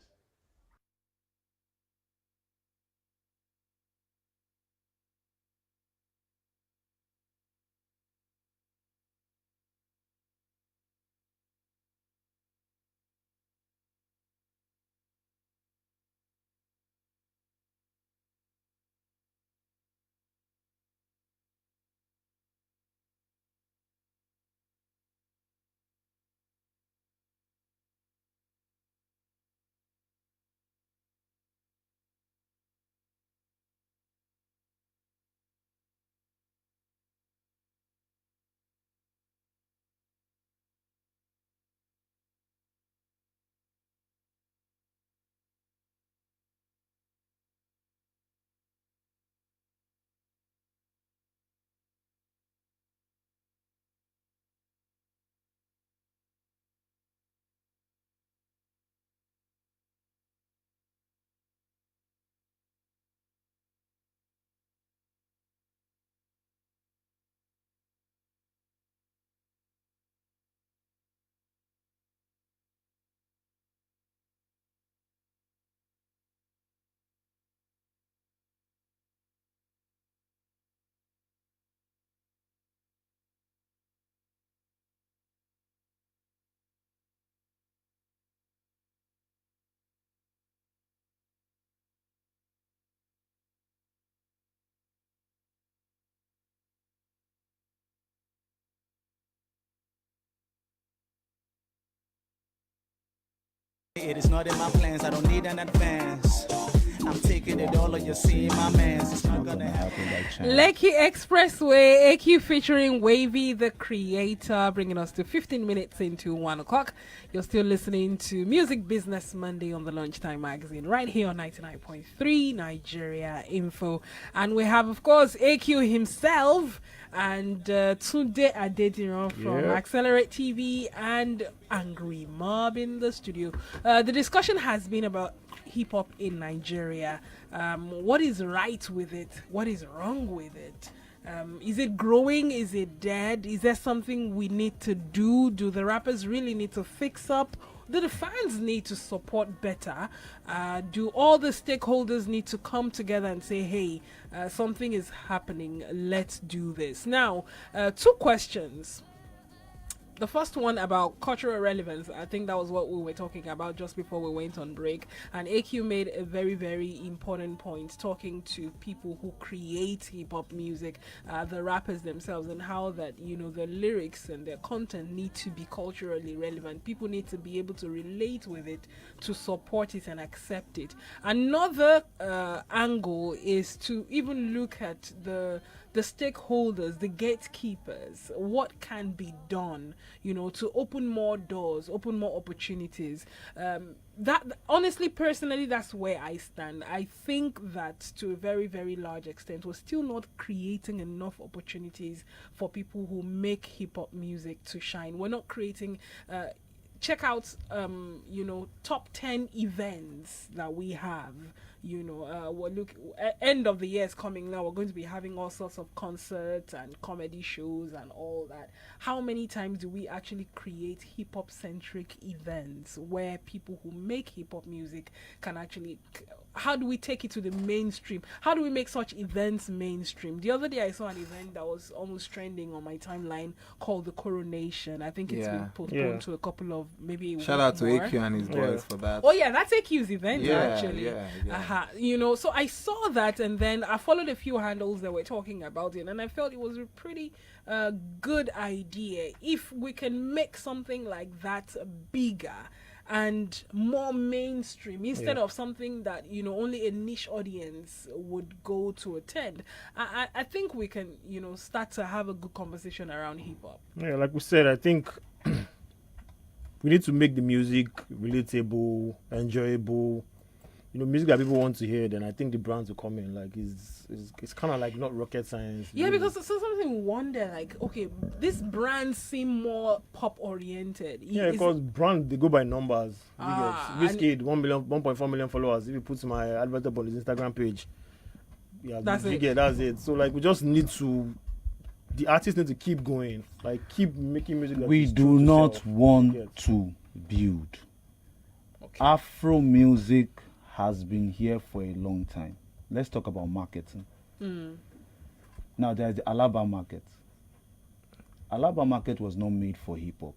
It is not in my plans, I don't need an advance. I'm taking it all of you see my mans. It's not gonna happen by chance. Lekki Expressway, AQ featuring Wavy the Creator, bringing us to 15 minutes into 1 o'clock. You're still listening to Music Business Monday on the Lunchtime Magazine, right here on 99.3 Nigeria Info. And we have, of course, AQ himself and Tunde Adediran from Accelerate TV and Angry Mob in the studio. The discussion has been about hip-hop in Nigeria. What is right with it? What is wrong with it? Is it growing? Is it dead? Is there something we need to do? Do the rappers really need to fix up? Do the fans need to support better? Do all the stakeholders need to come together and say, hey, something is happening, let's do this? Now, two questions. The first one about cultural relevance, I think that was what we were talking about just before we went on break. And AQ made a very, very important point talking to people who create hip hop music, the rappers themselves, and how that, the lyrics and their content need to be culturally relevant. People need to be able to relate with it, to support it and accept it. Another angle is to even look at the stakeholders, the gatekeepers, what can be done, to open more doors, open more opportunities. That honestly, personally, that's where I stand. I think that to a very, very large extent, we're still not creating enough opportunities for people who make hip hop music to shine. We're not creating. Check out, top 10 events that we have. End of the year is coming now. We're going to be having all sorts of concerts and comedy shows and all that. How many times do we actually create hip hop centric events where people who make hip hop music can actually? How do we take it to the mainstream? How do we make such events mainstream? The other day I saw an event that was almost trending on my timeline called the Coronation. I think it's been postponed to a couple of maybe. Shout out to more. AQ and his boys for that. Oh yeah, that's AQ's event actually. Yeah. So I saw that, and then I followed a few handles that were talking about it, and I felt it was a pretty good idea if we can make something like that bigger and more mainstream instead of something that only a niche audience would go to attend. I think we can start to have a good conversation around hip hop. Yeah, like we said, I think we need to make the music relatable, enjoyable. Music that people want to hear. Then I think the brands will come in. Like it's kind of like not rocket science. Yeah, because so something wonder like, okay, these brands seem more pop oriented. Yeah, because brands they go by numbers. Wizkid 1.4 million followers. If you put my advert up on his Instagram page, that's it. So like we just need to. The artists need to keep going, like keep making music. We do not want to build. Okay. Afro music has been here for a long time. Let's talk about marketing. Now there's the Alaba market. Alaba market was not made for hip hop.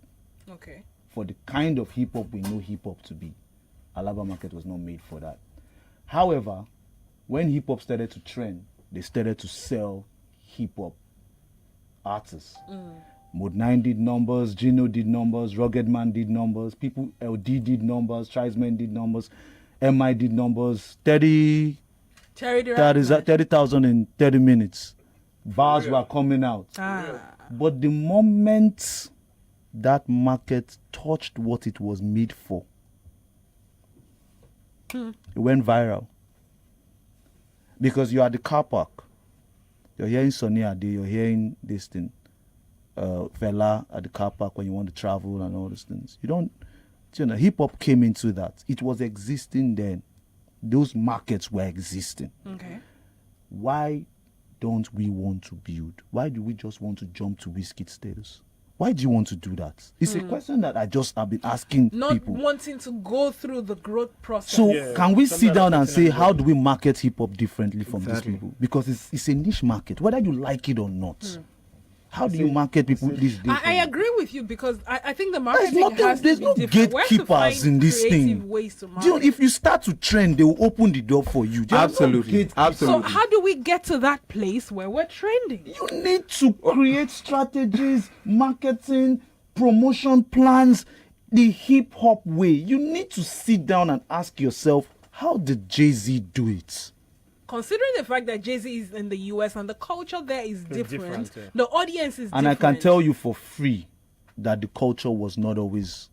Okay. For the kind of hip hop we know hip hop to be, Alaba market was not made for that. However, when hip hop started to trend, they started to sell hip hop artists. Mode 9 did numbers, Gino did numbers, Rugged Man did numbers, people LD did numbers, Tribesmen did numbers, MI did numbers, 30,000 in 30 minutes. Bars were coming out. But the moment that market touched what it was made for, it went viral. Because you're at the car park, you're hearing Sonny Ade, you're hearing this thing, Fela at the car park when you want to travel and all those things. Hip hop came into that. It was existing then. Those markets were existing. Okay. Why don't we want to build? Why do we just want to jump to Wizkid status? Why do you want to do that? It's a question that I just have been asking Not people. wanting to go through the growth process. So can we sit down and say, how do we market hip hop differently from these people? Because it's a niche market, whether you like it or not. How do you market people this day? I agree with you because I think the marketing has there's to no be different. gatekeepers in this thing. Ways to market. If you start to trend, they will open the door for you. Absolutely. So how do we get to that place where we're trending? You need to create strategies, marketing, promotion plans, the hip hop way. You need to sit down and ask yourself, how did Jay-Z do it? Considering the fact that Jay-Z is in the US and the culture there is different, the audience is and different. I can tell you for free that the culture was not always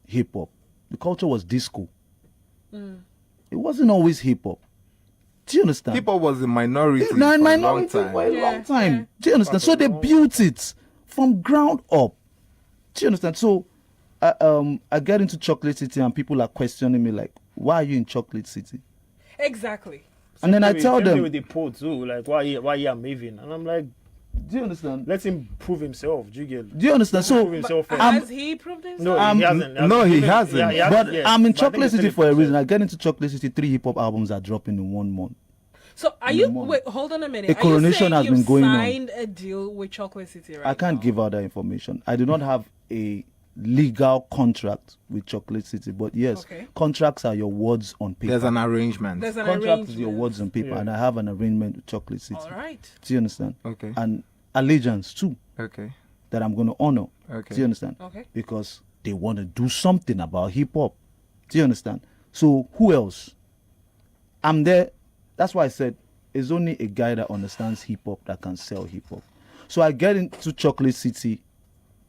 hip hop. The culture was disco. It wasn't always hip hop. Do you understand? Hip hop was a minority for a long time. For a long time. Do you understand? So they built it from ground up. Do you understand? So I get into Chocolate City and people are questioning me like, why are you in Chocolate City? Exactly. And then I tell them with the Poe too, like why he Maven, and I'm like, do you understand? Let him prove himself. Do you get? Do you understand? So has he proved himself? No, he hasn't. No, he hasn't. But I'm in Chocolate City for a reason. I get into Chocolate City, 3 hip hop albums are dropping in 1 month. So are in you the morning. wait? Hold on a minute. A coronation are you saying has been going on. signed a deal with Chocolate City, right? I can't now? give out that information. I do not have a legal contract with Chocolate City, but yes, Okay. contracts are your words on paper. There's an arrangement. There's an Contract is your arrangement. words on paper, and I have an arrangement with Chocolate City. All right. Do you understand? Okay. And allegiance too, Okay. that I'm going to honor. Okay. Do you understand? Okay. Because they want to do something about hip hop. Do you understand? So who else? I'm there. That's why I said it's only a guy that understands hip hop that can sell hip hop. So I get into Chocolate City,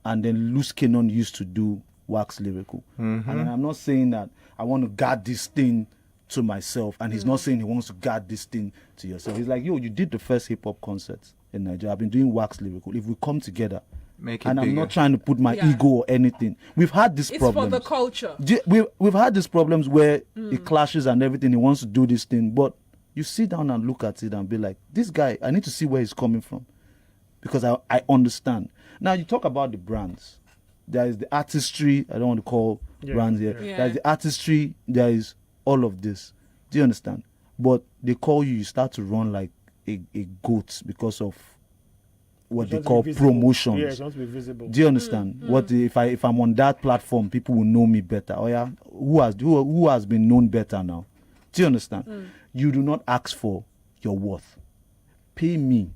and then Loose Cannon used to do Wax Lyrical. And then I'm not saying that I want to guard this thing to myself, and he's not saying he wants to guard this thing to yourself. He's like, yo, you did the first hip hop concert in Nigeria. I've been doing Wax Lyrical. If we come together, Make it and I'm bigger. not trying to put my Yeah. ego or anything. We've had this It's problem. for the culture. We've had these problems where it clashes and everything. He wants to do this thing, but you sit down and look at it and be like, this guy, I need to see where he's coming from, because I understand. Now you talk about the brands. There is the artistry. I don't want to call brands here. Yeah. There is the artistry. There is all of this. Do you understand? But they call you. You start to run like a goat because of what they It wants to call be visible. promotions. Yeah, it wants to be visible. Do you understand? What if I'm on that platform, people will know me better. Oh yeah, who has been known better now? Do you understand? You do not ask for your worth. Pay me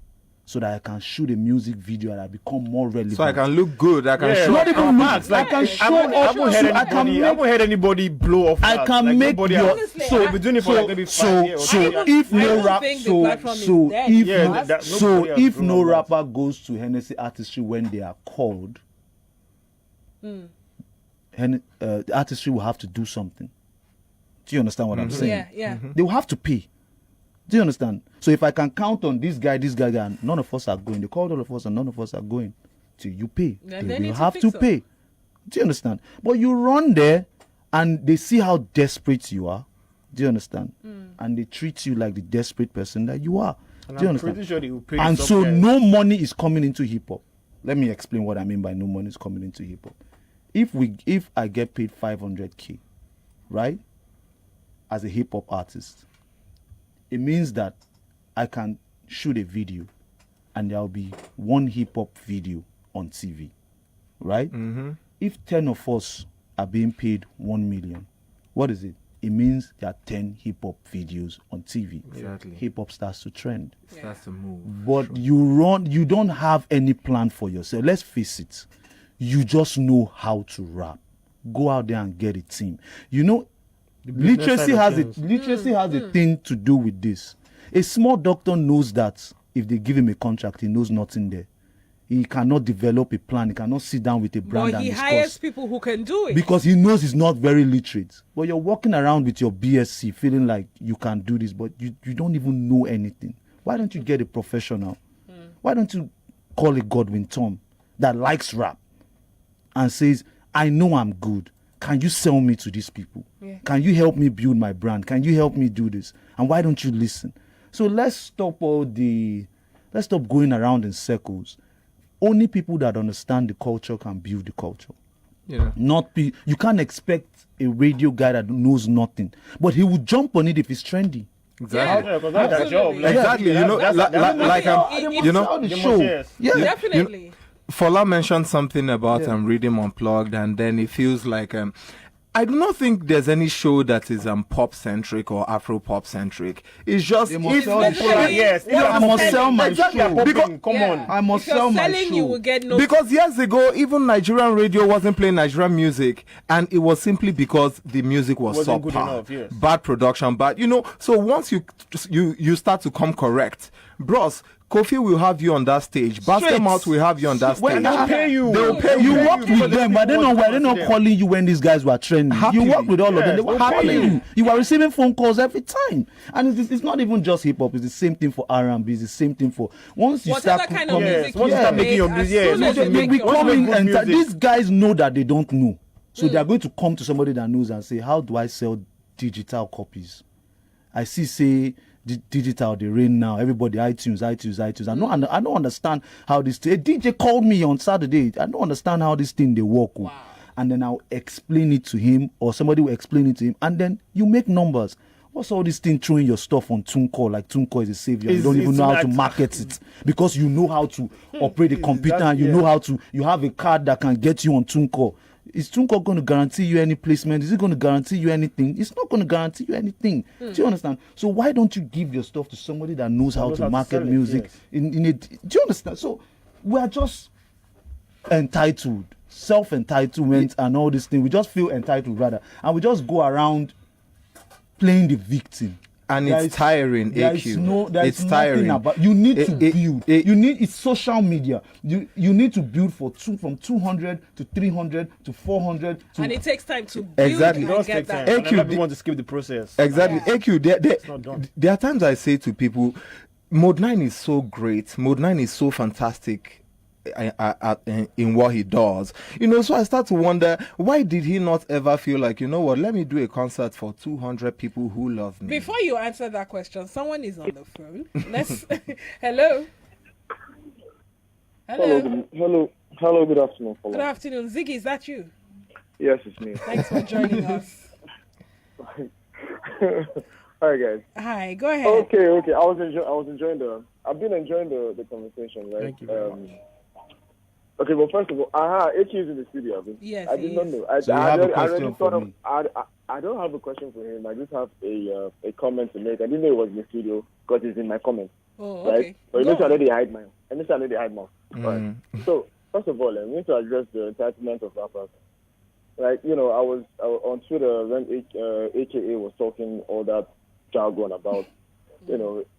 so that I can shoot a music video and I become more relevant. So I can look good. I can Yeah, show. not even Max, look, I can I show haven't up. heard So I can anybody. I haven't make. heard anybody blow off. I that. can Like, make nobody your. else. Honestly, So We've been doing it for like maybe 5 years. so if I no don't rap, think the platform is so dead. if Yeah, no, that- so nobody has if blown no up that. rapper goes to Hennessy Artistry when they are called, the artistry will have to do something. Do you understand what I'm saying? Yeah, yeah. They will have to pay. Do you understand? So if I can count on this guy, and none of us are going. They called all of us and none of us are going. Till you pay. Then They they need will to have fix to up. pay. Do you understand? But you run there and they see how desperate you are. Do you understand? And they treat you like the desperate person that you are. And Do you I'm understand? pretty sure they will pay. And some so guys. no money is coming into hip hop. Let me explain what I mean by no money is coming into hip hop. If I get paid 500K, right, as a hip hop artist, it means that I can shoot a video and there'll be one hip hop video on TV, right? If 10 of us are being paid 1 million, what is it? It means there are 10 hip hop videos on TV. Exactly. Hip hop starts to trend. That's the move. But you don't have any plan for yourself. Let's face it. You just know how to rap. Go out there and get a team. You know, business literacy side has of a things. literacy has a thing to do with this. A small doctor knows that if they give him a contract, he knows nothing there. He cannot develop a plan. He cannot sit down with a brand But and he discuss. hires people who can do it. Because he knows he's not very literate. But you're walking around with your BSc feeling like you can do this, but you don't even know anything. Why don't you get a professional? Why don't you call a Godwin Tom that likes rap and says, I know I'm good. Can you sell me to these people? Yeah. Can you help me build my brand? Can you help me do this? And why don't you listen? So let's stop going around in circles. Only people that understand the culture can build the culture. Yeah. You can't expect a radio guy that knows nothing, but he will jump on it if it's trendy. Exactly. Yeah, 'cause that's their job. Absolutely. Like, Exactly. You know, like You know, the show. Yeah. Definitely. Fola mentioned something about Reading Unplugged, and then it feels like I do not think there's any show that is pop centric or Afro pop centric. It's just They must sell the show. Yes, I must sell my Exactly. show. Because- Come on. I must if you're sell my selling, show. you will get no. because years ago, even Nigerian radio wasn't playing Nigerian music, and it was simply because the music was Wasn't good subpar, enough, yes. bad production, bad. So once you start to come correct, bros. Kofi will have you on that stage. Basket Mouth will have you on that When stage. they pay you. They will pay You you. worked with them, but they're not calling you when these guys were trending. Happily. You worked with all of them. They were Yes, calling happily. you. You were receiving phone calls every time. And it's not even just hip hop. It's the same thing for R&B. It's the same thing for once you Whatever start kind of coming- music once you you start make, making your as music, soon yes, as They you will make be your coming good and music. these guys know that they don't know. So they are going to come to somebody that knows and say, how do I sell digital copies? I see, say, digital, they reign now. Everybody, iTunes. I don't understand how this thing. A DJ called me on Saturday. I don't understand how this thing they work. And then I'll explain it to him, or somebody will explain it to him, and then you make numbers. What's all this thing throwing your stuff on TuneCore like TuneCore is a savior? You don't even It's know how to not- market it because you know how to operate a computer and you know how to. You have a card that can get you on TuneCore. Is TuneCore going to guarantee you any placement? Is it going to guarantee you anything? It's not going to guarantee you anything. Do you understand? So why don't you give your stuff to somebody that knows how to market sell it, music? yes. Do you understand? So we are just entitled, self-entitlement and all this thing. We just feel entitled rather, and we just go around playing the victim. And There it's is- tiring, there AQ. is no, there It's is tiring. nothing about. You need to It- build. You need. It's social media. You need to build from 200 to 300 to 400 to. And it takes time to build Exactly. It and does get take time. that. And AQ, everyone to skip the process. Exactly. AQ, not done. there are times I say to people, Mode 9 is so great. Mode 9 is so fantastic in what he does. So I start to wonder, why did he not ever feel like, you know what, let me do a concert for 200 people who love me? Before you answer that question, someone is on the phone. Let's. Hello. Hello. Hello, good afternoon, Good Fola. afternoon, Ziggy. Is that you? Yes, it's me. Thanks for joining us. Hi, guys. Hi. Go ahead. Okay. I've been enjoying the conversation, right? Thank you very much. Okay, well, first of all, HQ is in the studio. Yes, I he did not is. know. So you have a I question already for thought me? I don't have a question for him. I just have a comment to make. I didn't know it was in the studio because it's in my comments, Oh, right? okay. But Go initially, I on. know they hide mine. Right. So, first of all, we need to address the entitlement of rappers. Like, I was on Twitter when AKA was talking all that jargon about,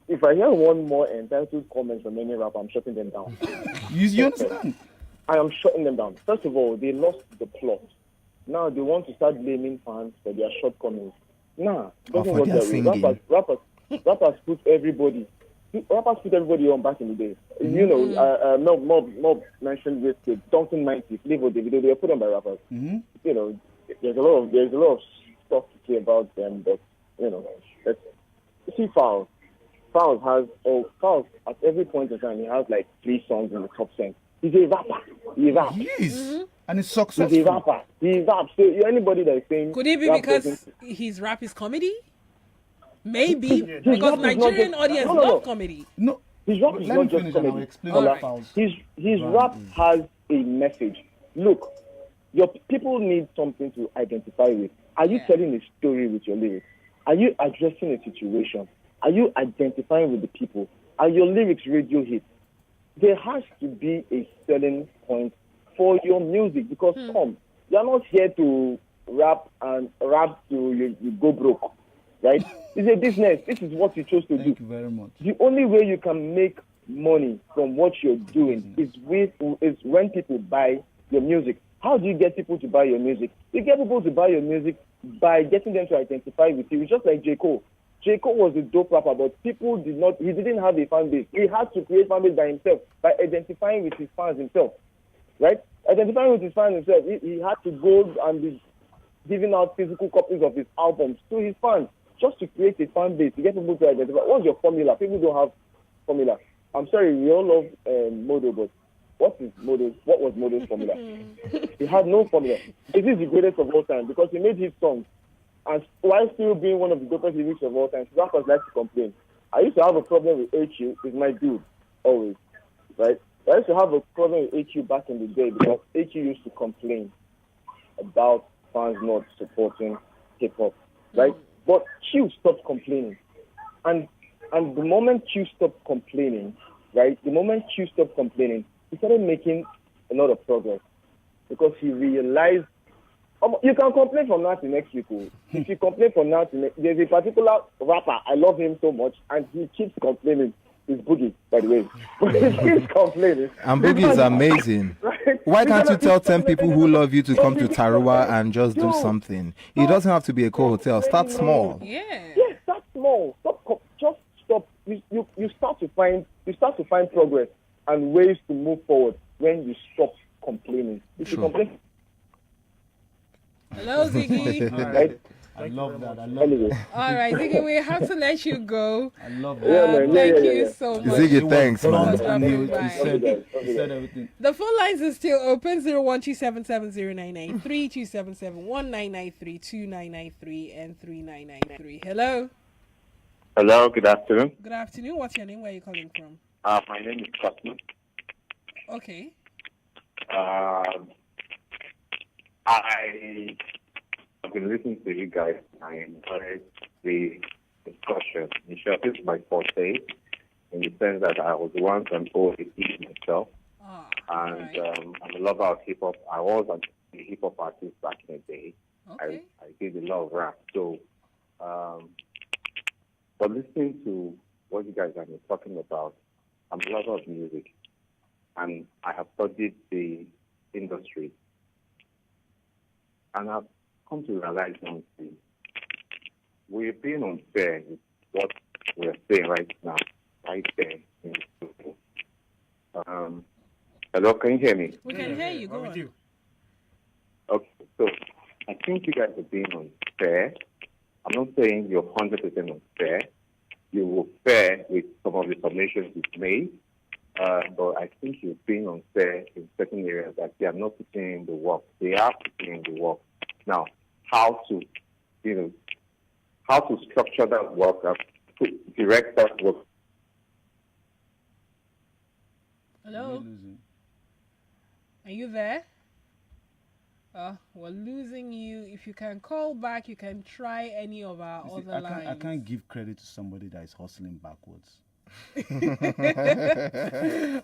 if I hear one more entitled comment from any rapper, I'm shutting them down. You understand? I am shutting them down. First of all, they lost the plot. Now they want to start blaming fans for their shortcomings. Nah, it doesn't for work their that way. singing. Rappers put everybody on back in the day. Mob mentioned this kid, Thompson 90, Flavor Davido, they were put on by rappers. There's a lot of stuff to say about them, but let's see Fowls. Fowls at every point in time he has like 3 songs in the top 10. He's a rapper. He raps. Yes. And it's He's a successful. rapper. He raps. So anybody that is saying Could it be rap because doesn't- his rap is comedy? Maybe His because rap is not Nigerian just- audience no. love comedy. No. His rap is Let not me just finish and I'll comedy. explain All what right. Fowls. His rap has a message. Look, your people need something to identify with. Are you telling a story with your lyrics? Are you addressing a situation? Are you identifying with the people? Are your lyrics radio hits? There has to be a selling point for your music because you're not here to rap till you go broke, right? It's a business. This is what you chose to do. Thank you very much. The only way you can make money from what you're doing is when people buy your music. How do you get people to buy your music? You get people to buy your music by getting them to identify with you. It's just like J. Cole. J. Cole was a dope rapper, but he didn't have a fan base. He had to create fan base by himself, by identifying with his fans himself, right? Identifying with his fans himself, he had to go and be giving out physical copies of his albums to his fans just to create a fan base, to get people to identify. What's your formula? People don't have formula. I'm sorry, we all love Modo, but what was Modo's formula? He had no formula. This is the greatest of all time because he made his songs. And while still being one of the greatest lyrics of all time, rappers like to complain. I used to have a problem with HQ, he's my dude, always, right? I used to have a problem with HQ back in the day because HQ used to complain about fans not supporting hip-hop, right? But Q stopped complaining. And the moment Q stopped complaining, right, he started making a lot of progress because he realized you can complain from now to next week. If you complain from now to next, there's a particular rapper, I love him so much, and he keeps complaining. It's Boogie, by the way. He keeps complaining. And Boogie is amazing. Right? Why can't you tell 10 people who love you to come to Tarawa and just do something? It doesn't have to be a cool hotel. Start small. Yeah. Yes, start small. Just stop. You start to find progress and ways to move forward when you stop complaining. If you complain, Hello, Ziggy. right? I love that. I love Anyway, All right, Ziggy, we have to let you go. that. I love Yeah, that. man. Thank Yeah. you so much. Ziggy, thanks, Blunt man. Thanks. and he Bye. said everything. The phone lines are still open 012770993, 2771993, 2993, and 3993. Hello. Hello, good afternoon. Good afternoon. What's your name? Where are you calling from? My name is Cosmo. Okay. I have been listening to you guys. I enjoyed the discussion. In short, this is my forte in the sense that I was once an OAP myself. And I'm a lover of hip hop. I was a hip hop artist back in the day. Okay. I did a lot of rap. So, but listening to what you guys have been talking about, I'm a lover of music, and I have studied the industry, and I've come to realize one thing: we're being unfair with what we're saying right now, right there. In the studio. Hello, can you hear me? We can hear you. Go on. Okay, so I think you guys are being unfair. I'm not saying you're 100% unfair. You were fair with some of the submissions you've made, but I think you're being unfair in certain areas that they are not putting in the work. They are putting in the work. Now, how to structure that work, to direct that work. Hello? Are you there? We're losing you. If you can call back, you can try any of our other lines. I can't give credit to somebody that is hustling backwards.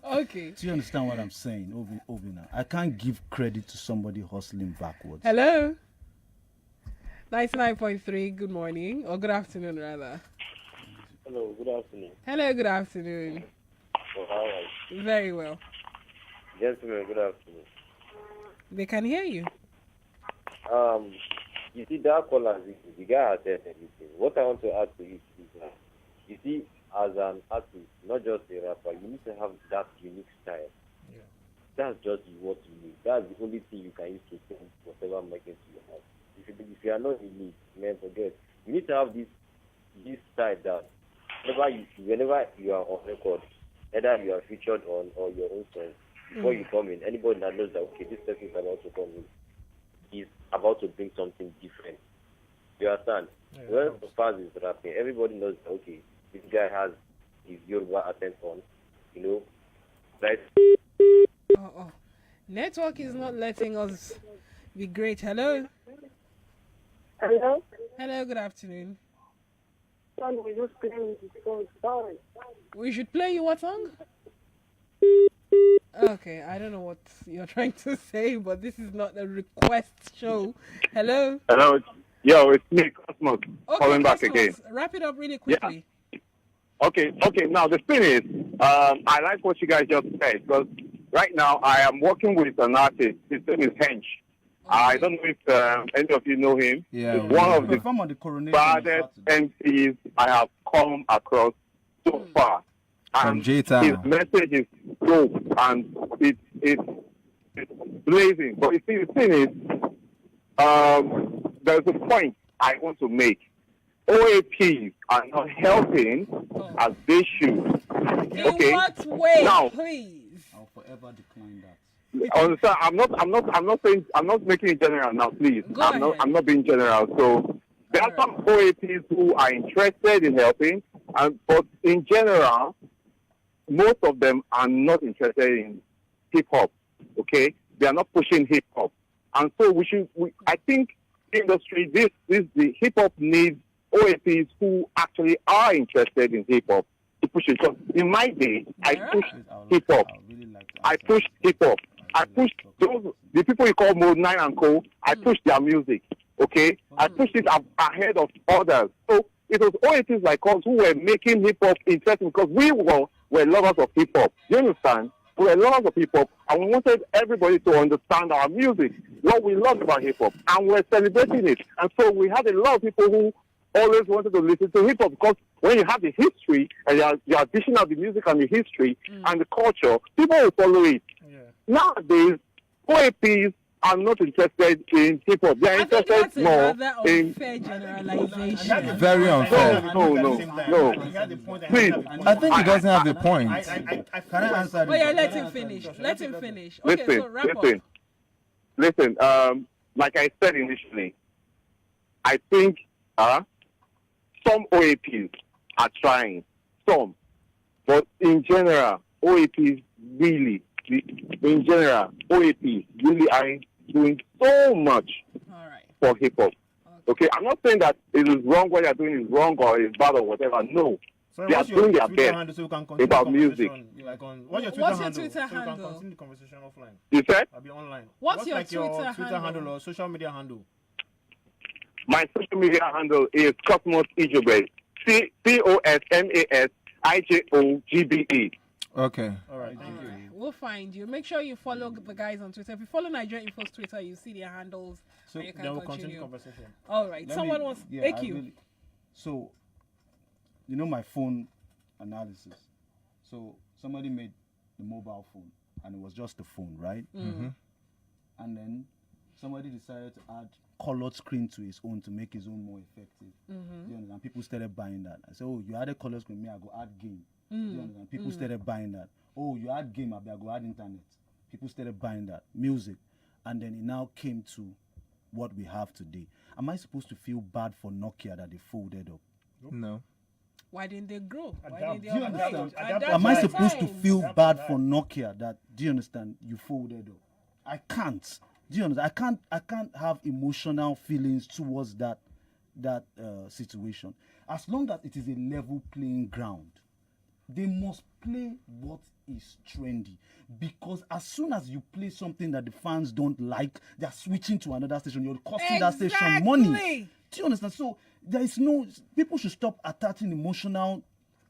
Okay. Do you understand what I'm saying, Obinna? I can't give credit to somebody hustling backwards. Hello? 99.3, good morning. Or good afternoon, rather. Hello, good afternoon. Hello, good afternoon. Oh, how are you? Very well. Gentlemen, good afternoon. They can hear you. You see, that caller, the guy has said everything. What I want to add to it is that, you see, as an artist, not just a rapper, you need to have that unique style. Yeah. That's just what you need. That's the only thing you can use to send whatever market you have. If you are not unique, man, forget. You need to have this style that whenever you are on record, either you are featured on or your own song, before you come in, anybody that knows that, okay, this person is about to come in, is about to bring something different. You understand? Yeah, when the fans is rapping, everybody knows that, okay, this guy has his Yoruba accent on, right? Network is not letting us be great. Hello? Hello? Hello, good afternoon. Son, we just playing the song. Sorry. We should play you what song? Okay, I don't know what you're trying to say, but this is not a request show. Hello? Hello, it's me, Cosmos, calling back again. Wrap it up really quickly. Yeah. Okay. Now the thing is, I like what you guys just said, because right now I am working with an artist. His name is Hench. Okay. I don't know if any of you know him. Yeah. He's one of the baddest MCs I have come across so far. And his message is dope and it's blazing. But you see, the thing is, there's a point I want to make. OAPs are not helping as they should. In what way, now, please? I'll forever decline that. Understand? I'm not saying, I'm not making it general now, please. I'm not being general. So there are some OAPs who are interested in helping, but in general, most of them are not interested in hip hop. Okay, they are not pushing hip hop, and so I think industry, the hip hop needs OAPs who actually are interested in hip hop to push it. So in my day, I pushed hip hop. I pushed hip hop. I pushed the people you call Mode 9 and Co. I pushed their music. Okay, I pushed it ahead of others. So it was OAPs like us who were making hip hop interesting because we were lovers of hip hop. You understand? We were lovers of hip hop, and we wanted everybody to understand our music, what we love about hip hop, and we're celebrating it. And so we had a lot of people who always wanted to listen to hip hop because when you have the history and you're addition of the music and the history and the culture, people will follow it. Yeah. Nowadays, OAPs are not interested in hip hop. They are interested more in generalization. Very unfair. No. Please, I think he doesn't have the point. Can I answer? Oh yeah, let him finish. Okay, so wrap up. Listen. Like I said initially, I think some OAPs are trying. Some. But in general, OAPs really, in general, OAPs really are doing so much for hip hop. Okay, I'm not saying that it is wrong, what they're doing is wrong or is bad or whatever. No. So they are doing their best about music. Like what's your Twitter handle? So we can continue the conversation offline. You said? I'll be online. What's your like Twitter your Twitter handle handle or social media handle? My social media handle is Cosmos Ijogbe. COSMASIJOGBE. Okay. All right, thank you. We'll find you. Make sure you follow the guys on Twitter. If you follow Nigeria Info's Twitter, you see their handles. So and you can Then we'll continue. continue the conversation. All right. Someone wants. Thank you. So, you know my phone analysis. So somebody made the mobile phone, and it was just the phone, right? Mm-hmm. And then somebody decided to add colored screen to his own to make his own more effective. Mm-hmm. You understand? People started buying that. I said, "Oh, you added color screen, me I go add game." You understand? People started buying that. "Oh, you add game, I go add internet." People started buying that music, and then it now came to what we have today. Am I supposed to feel bad for Nokia that they folded up? No. Why didn't they grow? Why Adapt. didn't they Do you upgrade? understand? Adapt Am I to supposed to times. feel bad for Nokia that, do you understand, you folded up? I can't. Do you understand? I can't have emotional feelings towards that situation. As long as it is a level playing ground, they must play what is trendy. Because as soon as you play something that the fans don't like, they're switching to another station. You're costing that station money. Do you understand? So there is no, people should stop attaching emotional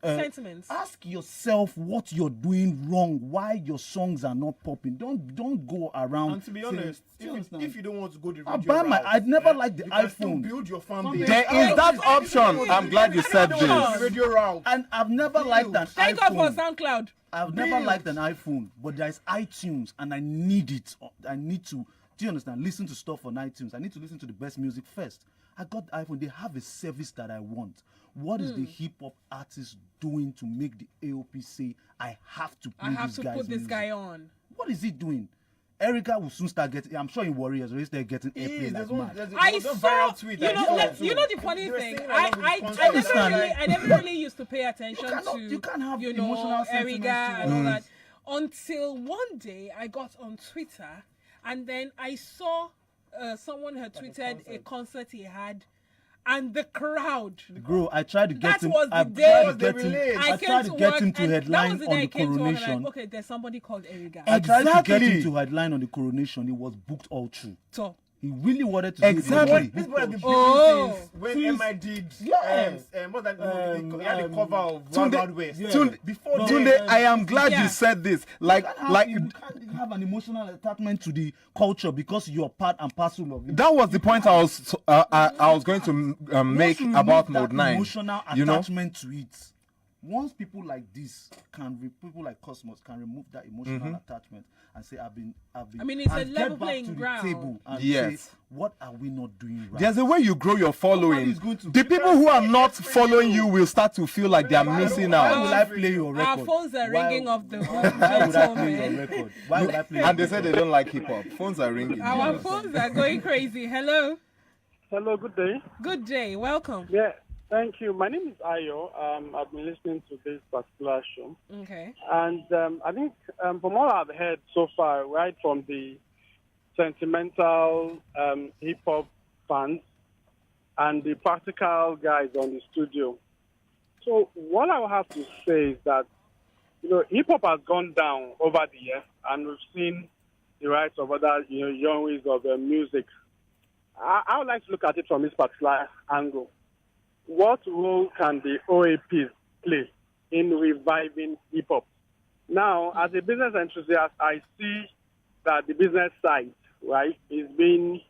sentiments. Ask yourself what you're doing wrong, why your songs are not popping. Don't go around. And to be honest, if you don't want to go the I'll radio buy my. route, I'd never liked the you can still iPhone. build your fan base. There is that option. I'm glad you said this. Radio route. And I've never liked an Thank God for iPhone. SoundCloud. I've never liked an iPhone, but there's iTunes, and I need it. I need to. Do you understand? Listen to stuff on iTunes. I need to listen to the best music first. I got the iPhone. They have a service that I want. What is the hip hop artist doing to make the AOP say I have to play this guy's put this music? guy on? What is he doing? Erica will soon start getting. I'm sure in Warriors will start getting airplay like mad. I saw. You know the funny thing. I never really used to pay attention You can't have to emotional Erica sentiments and all that until one day I got on Twitter and then I saw someone had tweeted a concert he had. And the crowd. Bro, I tried to get him. I tried to get him to headline on the coronation. Like, okay, there's somebody called Eriga. I tried to get him to headline on the coronation. He was booked all through. So he really wanted to. Exactly. This boy has been building since when MI did. Yes. What that he had the cover of Wild Wild West. Before Tunde, I am glad you said this. You can't have an emotional attachment to the culture because you're part and parcel of it. That was the point I was going to make about Mode 9. Emotional attachment to it. Once people like this people like Cosmos can remove that emotional attachment and say, I've been. I mean, it's a and level get back playing to the ground. table and Yes. say, what are we not doing right? There's a way you grow your following. Nobody's going to- The people who are not following you will start to feel like they are missing Why out. would I play your record? Our phones are ringing off the Why would I play your record? Why would I play? And they said they don't like hip hop. Phones are ringing. Our phones are going crazy. Hello. Hello, good day. Good day. Welcome. Yeah, thank you. My name is Ayo. I've been listening to this particular show. Okay. And I think from all I've heard so far, right from the sentimental hip-hop fans and the practical guys on the studio. So what I will have to say is that, hip-hop has gone down over the years, and we've seen the rise of other, genres of music. I would like to look at it from this particular angle. What role can the OAPs play in reviving hip-hop? Now, as a business enthusiast, I see that the business side, right, is being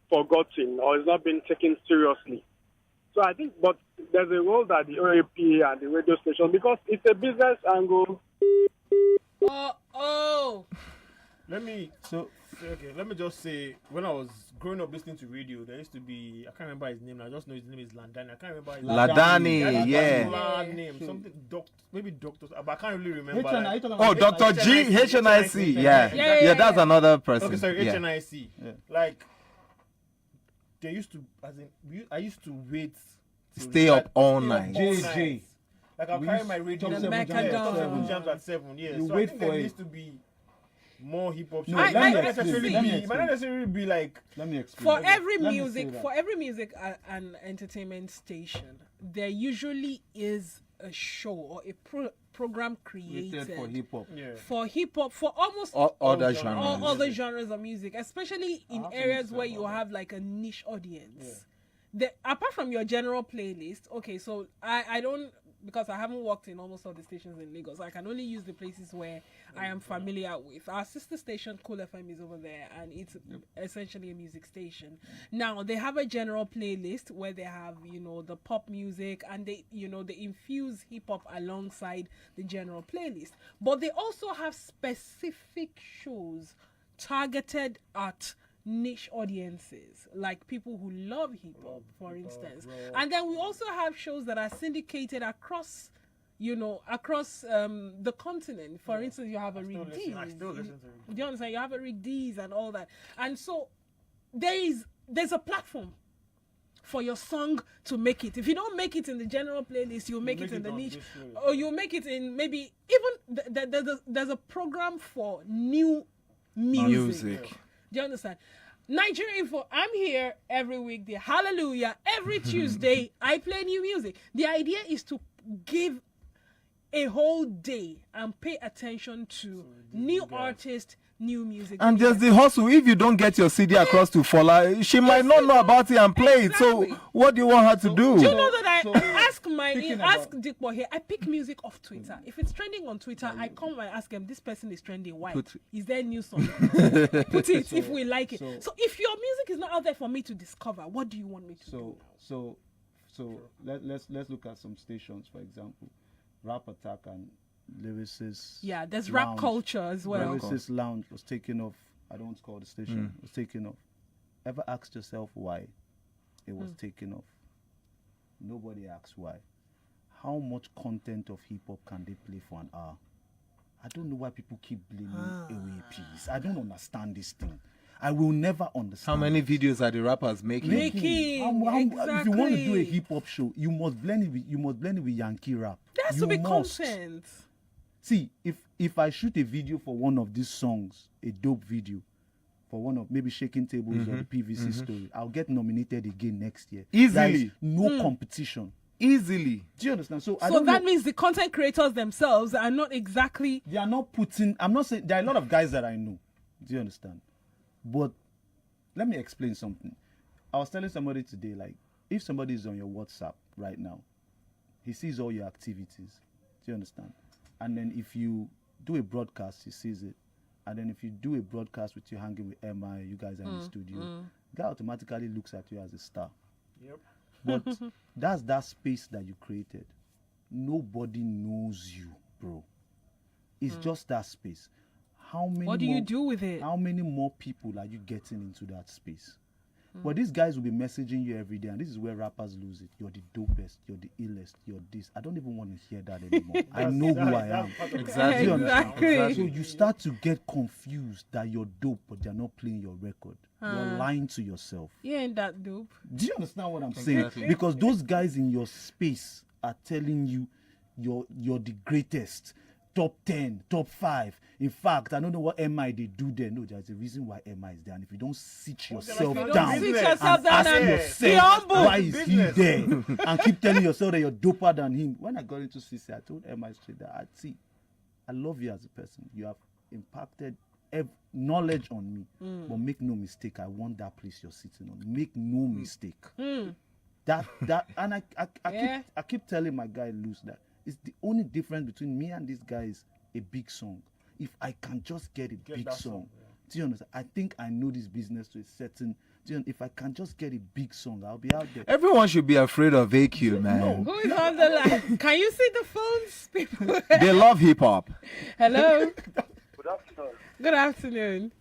forgotten or is not being taken seriously. So I think, but there's a role that the OAP and the radio station, because it's a business angle. Let me just say, when I was growing up listening to radio, there used to be, I can't remember his name, I just know his name is Ladani. I can't remember his Ladani, yeah. Name, something, maybe Doctor, but I can't really remember. Dr. G, HNIC, yeah, that's another person. Okay, sorry, yeah. HNIC. Yeah. Like, they used to, I used to wait. Stay up all night. JJ. Like I'll carry my radio. The jams at 7. Yeah. You So wait I think for there it. needs to be more hip hop. No, It let me might explain. not necessarily be like. Let me explain. For every Let me music, say that. for every music and entertainment station, there usually is a show or a program created for hip hop. Yeah. for hip hop, for almost Other all genres. other genres of music, especially in areas where you have like a niche audience. Apart from your general playlist, okay, so I don't, because I haven't worked in almost all the stations in Lagos, I can only use the places where I am familiar with. Our sister station, Cool FM, is over there, and it's essentially a music station. Now, they have a general playlist where they have, the pop music, and they infuse hip-hop alongside the general playlist. But they also have specific shows targeted at niche audiences, like people who love hip-hop, for instance. And then we also have shows that are syndicated across the continent. For instance, you have a Rick D's. I still listen to it. Do you understand? You have a Rick D's and all that. And so there's a platform for your song to make it. If you don't make it in the general playlist, you'll make it in the niche, or you'll make it in maybe even there's a program for new music. Do you understand? Nigeria Info, I'm here every weekday. Hallelujah. Every Tuesday, I play new music. The idea is to give a whole day and pay attention to new artists, new music. And there's the hustle. If you don't get your CD across to Fola, she might not know about it and play it. So what do you want her to do? Do you know that I ask Dikbo here, I pick music off Twitter. If it's trending on Twitter, I come and ask him, this person is trending. Why? Is there a new song? Put it if we like it. So if your music is not out there for me to discover, what do you want me to do? So let's look at some stations, for example. Rap Attack and Lyricist. Yeah, there's rap culture as well. Lyricist Lounge was taken off. I don't want to call the station. Was taken off. Ever asked yourself why it was taken off? Nobody asks why. How much content of hip hop can they play for an hour? I don't know why people keep blaming AWPs. I don't understand this thing. I will never understand. How many videos are the rappers making? Exactly. If you want to do a hip hop show, you must blend it with Yankee rap. There has to be content. See, if I shoot a video for one of these songs, a dope video, for one of maybe Shaking Tables or the PVC story, I'll get nominated again next year. Easily. There is no competition. Easily. Do you understand? So that means the content creators themselves are not exactly. They are not putting. I'm not saying there are a lot of guys that I know. Do you understand? But let me explain something. I was telling somebody today, like, if somebody is on your WhatsApp right now, he sees all your activities. Do you understand? And then if you do a broadcast, he sees it. And then if you do a broadcast with you hanging with Emma, you guys are in the studio, the guy automatically looks at you as a star. Yep. But that's that space that you created. Nobody knows you, bro. It's just that space. What do you do with it? How many more people are you getting into that space? But these guys will be messaging you every day, and this is where rappers lose it. You're the dopest, you're the illest, you're this. I don't even want to hear that anymore. I know who I am. Exactly. So you start to get confused that you're dope, but they're not playing your record. You're lying to yourself. You ain't that dope. Do you understand what I'm saying? Because those guys in your space are telling you you're the greatest. Top 10, top 5. In fact, I don't know what MI they do there. No, there's a reason why MI is there. And if you don't sit yourself down and ask yourself why is he there and keep telling yourself that you're doper than him. When I got into CC, I told MI straight that I love you as a person. You have impacted knowledge on me. But make no mistake, I want that place you're sitting on. Make no mistake. That and I keep telling my guy Luz that it's the only difference between me and this guy is a big song. If I can just get a big song, do you understand? I think I know this business to a certain. If I can just get a big song, I'll be out there. Everyone should be afraid of AQ, man. No. Who is on the line? Can you see the phones, people? They love hip hop. Hello. Good afternoon. Good afternoon.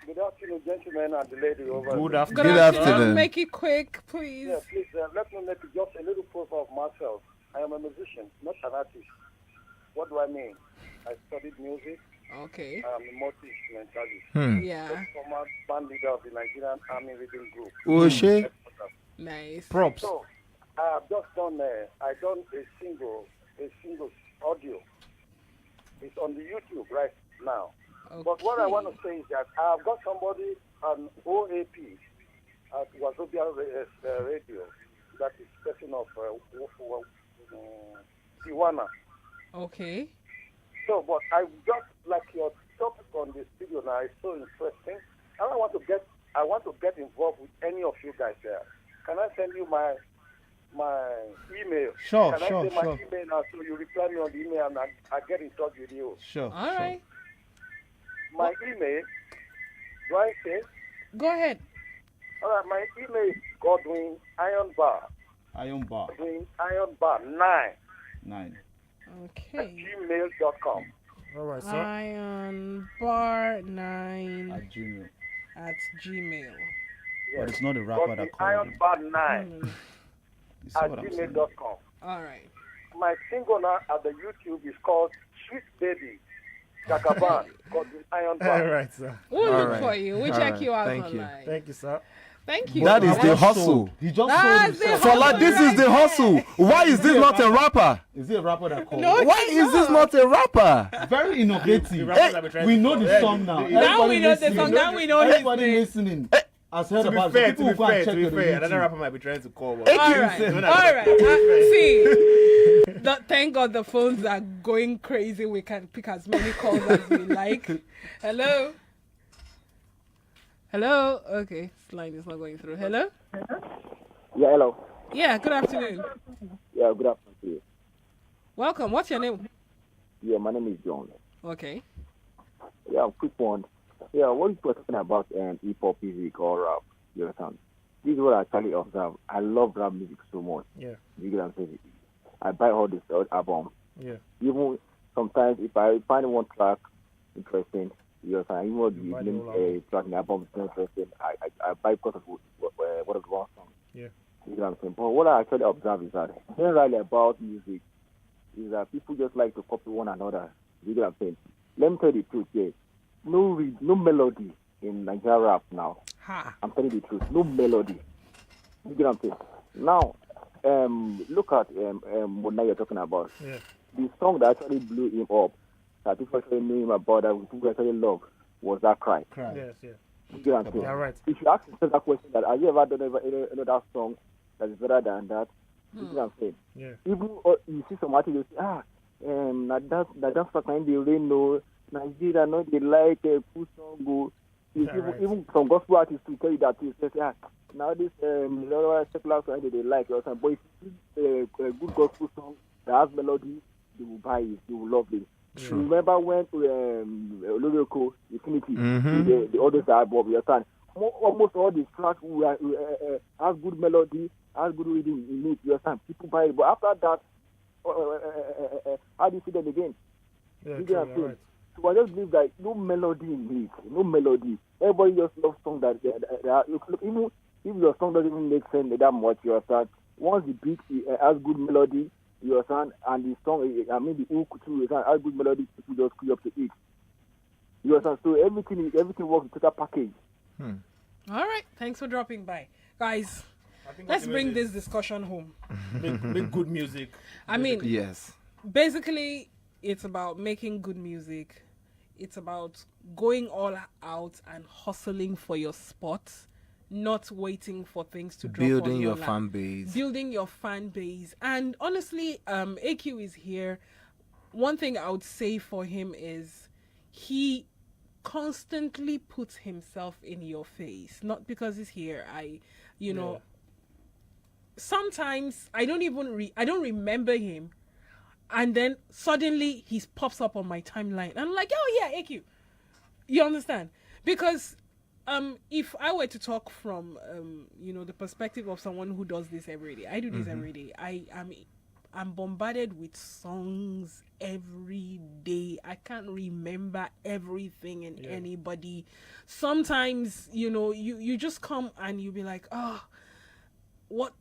Good afternoon, gentlemen and the lady over Good there. afternoon. Good afternoon. Make it quick, please. Yeah, please, let me make just a little profile of myself. I am a musician, not an artist. What do I mean? I studied music. Okay. I'm a multi-instrumentalist. Yeah. Former band leader of the Nigerian Army Reading Group. Oshe. Nice. Props. So, I have just done a single a single audio. It's on the YouTube right now. Okay. But what I want to say is that I've got somebody on OAP at Wazobia Radio that is person of Tijuana. Okay. So, but I just like your topic on the studio now is so interesting. And I want to get involved with any of you guys there. Can I send you my email? Sure, Can sure, I say my sure. email now so you reply me on the email and I get in touch with you? Sure. All right. My email, do I say? Go ahead. All right, my email is Godwin Ironbar. Ironbar. 9 Okay. gmail.com. All right, sir. Ironbar9 At Gmail. at Gmail. But it's not a rapper that called him. Ironbar9 You see at what I'm saying? gmail.com. All right. My single now at the YouTube is called Sweet Baby Jagaban. Godwin Ironbar. All right, sir. We'll All look right. for you. We'll All check right. you out Thank you. online. Thank you, sir. Thank you. That is the hustle. He just That's sold the himself. Fola, this is the hustle. Why is this not a rapper? Is it a rapper that called? No, Why is this not a rapper? Very innovative. rappers that we try We to know call. the song now. Now we Everybody know the listening. song. Now we know his Everybody name. listening has heard To be about fair, it. People go and check it on another YouTube. rapper might be trying to call. All right. All right. See, thank God the phones are going crazy. We can pick as many calls as we like. Hello? Hello? Okay. This line is not going through. Hello? Yeah, hello. Yeah, good afternoon. Yeah, good afternoon to you. Welcome. What's your name? Yeah, my name is John. Okay. Yeah, quick one. Yeah, what you were talking about hip hop music or rap, you understand? This is what I actually observe. I love rap music so much. Yeah. You get what I'm saying? I buy all this album. Yeah. Even sometimes if I find one track interesting, you understand? Even though You buy the the name whole album. track in the album is not interesting, I buy because of what is one song. Yeah. You get what I'm saying? But what I actually observe is that generally about music is that people just like to copy one another. You get what I'm saying? Let me tell you the truth, yeah. No melody in Nigerian rap now. Ha. I'm telling you the truth. No melody. You get what I'm saying? Now, look at what now you're talking about. Yeah. The song that actually blew him up, that people actually knew him about, that people actually loved, was that Cry. Yes, yeah. You get what I'm saying? Yeah, right. If you ask yourself that question, that have you ever done another song that is better than that? You get what I'm saying? Yeah. Even you see some artists, you say, that song kind they really know. Nigeria, no, they like a cool song. Go. Even some gospel artists will tell you that they say, now this secular song they like or something. But if you see a good gospel song that has melody, they will buy it, they will love it. True. Remember when Oloroko, Infinity, Mhm. the others are above your time. Almost all these tracks has good melody, has good reading in it. You understand? People buy it, but after that, how do you see them again? Yeah, You true, get what I'm you're saying? right. So I just believe that no melody in it, no melody. Everybody just loves songs that even if your song doesn't even make sense that much, you understand? Once the beat has good melody, you understand, and the song, the hook too, has good melody, people just click up to it. You understand? So everything works with total package. All right. Thanks for dropping by. Guys, let's bring this discussion home. Make good music. I mean, Yes. basically, it's about making good music. It's about going all out and hustling for your spot, not waiting for things to drop. Building on your lap. fan base. Building your fan base. And honestly, AQ is here. One thing I would say for him is he constantly puts himself in your face. Not because he's here. Sometimes I don't even I don't remember him. And then suddenly he pops up on my timeline. I'm like, oh yeah, AQ. You understand? Because if I were to talk from the perspective of someone who does this every day, I do this every day. I'm bombarded with songs every day. I can't remember everything and anybody. Sometimes, you just come and you be like, oh, what?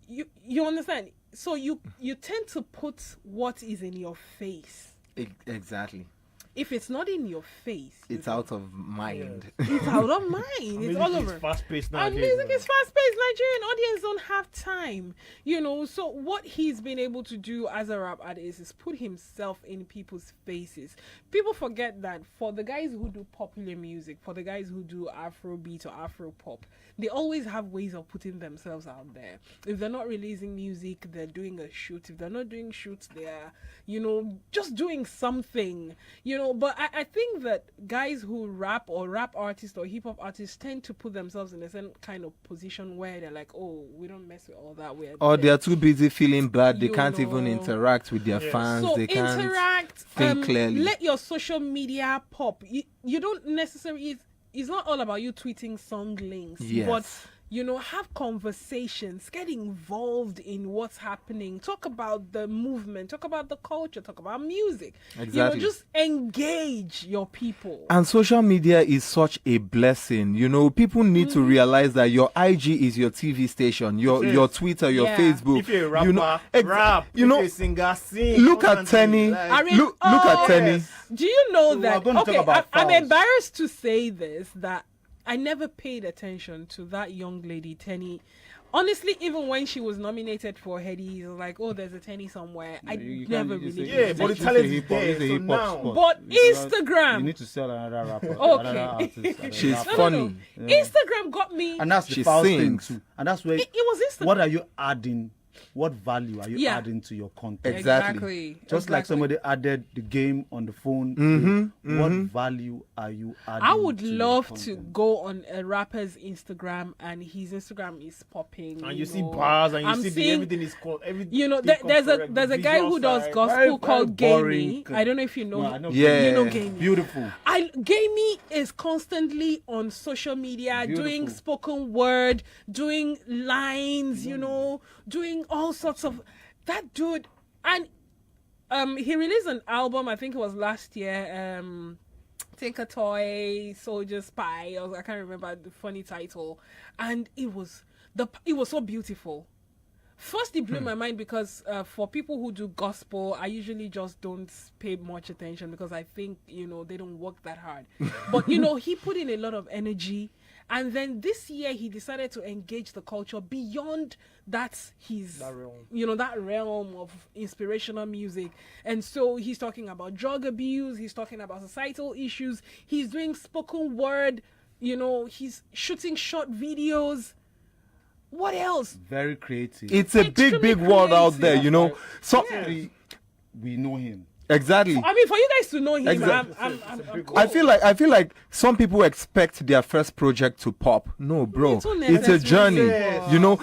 You understand? So you tend to put what is in your face. Exactly. if it's not in your face, it's out of mind. it's out of mind. It's all over. Fast-paced And nowadays. music is fast-paced. Nigerian audience don't have time, So what he's been able to do as a rap artist is put himself in people's faces. People forget that for the guys who do popular music, for the guys who do Afrobeat or Afro pop, they always have ways of putting themselves out there. If they're not releasing music, they're doing a shoot. If they're not doing shoots, they're, just doing something, But I think that guys who rap or rap artists or hip hop artists tend to put themselves in a certain kind of position where they're like, oh, we don't mess with all that. Or they're too busy feeling bad. They can't even interact with their fans. So they can't interact, think clearly. Let your social media pop. You don't necessarily... It's not all about you tweeting song links, but have conversations, get involved in what's happening, talk about the movement, talk about the culture, talk about music. Exactly. Just engage your people. And social media is such a blessing. People need to realize that your IG is your TV station, your Twitter, your Facebook. If you're a rapper, rap. If you're a singer, sing. Look at Tenny. Look at Tenny. Do you know that? Okay, I'm embarrassed to say this, that I never paid attention to that young lady, Tenny. Honestly, even when she was nominated for Headies, I was like, oh, there's a Tenny somewhere. I never really Yeah, but the talent is there, so now. But Instagram. You need to sell another rapper. Okay. Another artist, She's funny. No. Instagram got me. And that's the She foul thing sings. too. And that's where It was Instagram. what are you adding? What value are you adding to your content? Exactly. Just like somebody added the game on the phone. What value are you adding? I would to your love to content? go on a rapper's Instagram and his Instagram is popping. And you see bars and you I'm see seeing, everything is called everything. There's a guy who does gospel Very, called very Gamey. boring. I don't know if you know. No, him. I know Yeah. You know Gamey. Beautiful. Gamey is constantly on social media doing spoken word, doing lines, doing all sorts of that dude. And he released an album, I think it was last year, Take a Toy, Soldier Spy, I can't remember the funny title. And it was so beautiful. First, it blew my mind because for people who do gospel, I usually just don't pay much attention because I think, they don't work that hard. But, he put in a lot of energy. And then this year, he decided to engage the culture beyond that realm of inspirational music. And so he's talking about drug abuse. He's talking about societal issues. He's doing spoken word. He's shooting short videos. What else? Very creative. It's a big world out there, So we know him. Exactly. I mean, for you guys to know him, Exactly. I'm cool. I feel like some people expect their first project to pop. No, bro. It's a journey.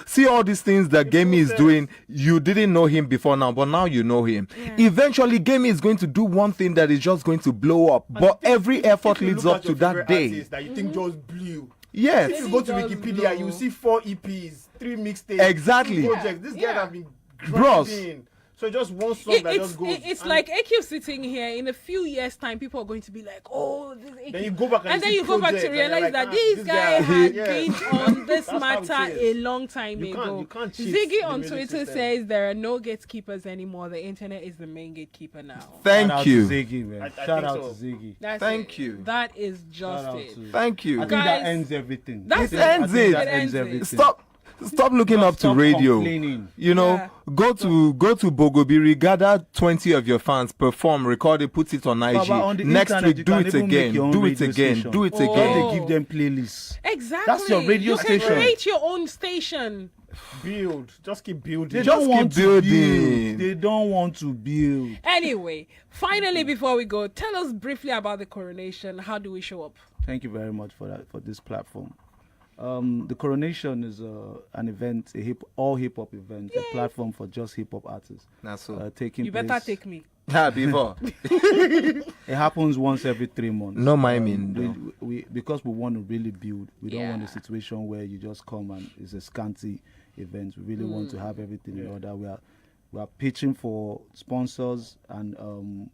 See all these things that Gamey is doing. You didn't know him before now, but now you know him. Yeah. Eventually, Gamey is going to do one thing that is just going to blow up. But every effort leads up to that day. That you think just blew. Yes. If you go to Wikipedia, you see 4 EPs, 3 mixtapes, exactly. 2 projects. This guy have been grinding. So just one song that just goes. It's like AQ sitting here. In a few years' time, people are going to be like, "Oh, this is AQ." Then you go back and then you go back to realize that this guy had been on this matter a long time ago. You can't cheat Ziggy the on music Twitter system. says there are no gatekeepers anymore. The internet is the main gatekeeper now. Thank you. Shout out to Ziggy, man. Shout out to Ziggy. Thank you. That is just it. Thank you. I think that ends everything. It ends it. Stop looking up to radio. Go to Bogobiri, gather 20 of your fans, perform, record it, put it on IG. Next week, do it again. Do it again. Do it again. They give them playlists. Exactly. That's your radio station. You can create your own station. Build. Just keep building. They don't want to build. They don't want to build. Anyway, finally, before we go, tell us briefly about the coronation. How do we show up? Thank you very much for this platform. The coronation is an event, all hip hop event, a platform for just hip hop artists. That's so. You better take me. Before. It happens once every 3 months. No miming. Because we want to really build. We don't want a situation where you just come and it's a scanty event. We really want to have everything in order. We are pitching for sponsors and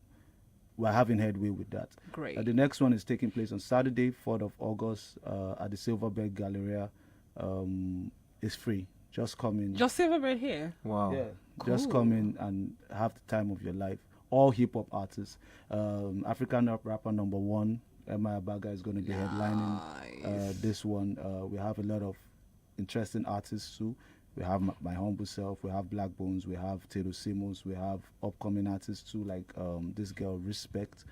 we're having headway with that. Great. The next one is taking place on Saturday, 4th of August, at the Silverbird Galleria. It's free. Just come in. Just Silverbird here? Wow. Yeah. Cool. Just come in and have the time of your life. all hip hop artists. African rapper number 1, Emma Abaga, is going to be headlining this one. We have a lot of interesting artists too. We have my humble self, we have Black Bones, we have Tato Simons, we have upcoming artists too, like this girl Respect.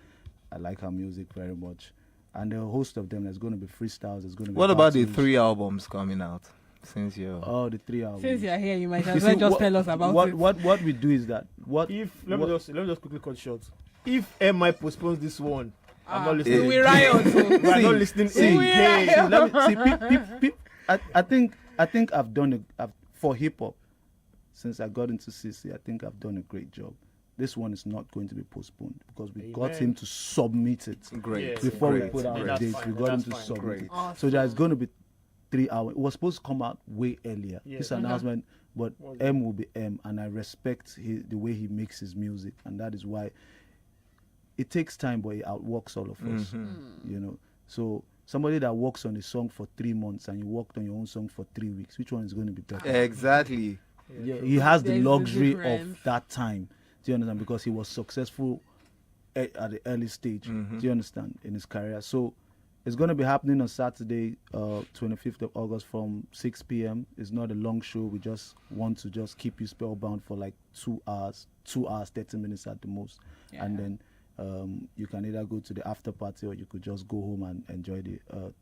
I like her music very much. And a host of them, there's going to be freestyles, there's going to be What about the battles. 3 albums coming out? Since you're the 3 albums. Since you're here, you might as well just tell us about it. What we do is that let me just quickly cut short. If MI postpones this one, I'm not listening. We riot. We're not listening. I think I've done for hip hop since I got into CC. I think I've done a great job. This one is not going to be postponed because we got him to submit it before we put out a date. We got him to submit it. Awesome. So there's going to be 3 hours. It was supposed to come out way earlier. This announcement, but M will be M, and I respect the way he makes his music, and that is why it takes time, but it outworks all of us. You know, so somebody that works on a song for 3 months and you worked on your own song for 3 weeks, which one is going to be better? Exactly. Yeah, he has the luxury of that time. Do you understand? Because he was successful at the early stage. Do you understand? In his career. So it's going to be happening on Saturday, 25th of August from 6 p.m. It's not a long show. We just want to just keep you spellbound for like 2 hours, 30 minutes at the most. Yeah. And then you can either go to the after party or you could just go home and enjoy the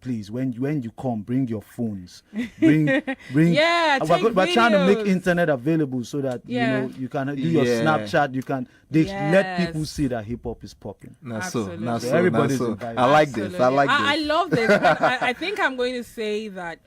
please, when you come, bring your phones. Bring. Yeah, we're trying to make internet available so that you know you can do your Snapchat. You can let people see that hip hop is popping. Everybody's invited. I like this. I love this. I think I'm going to say that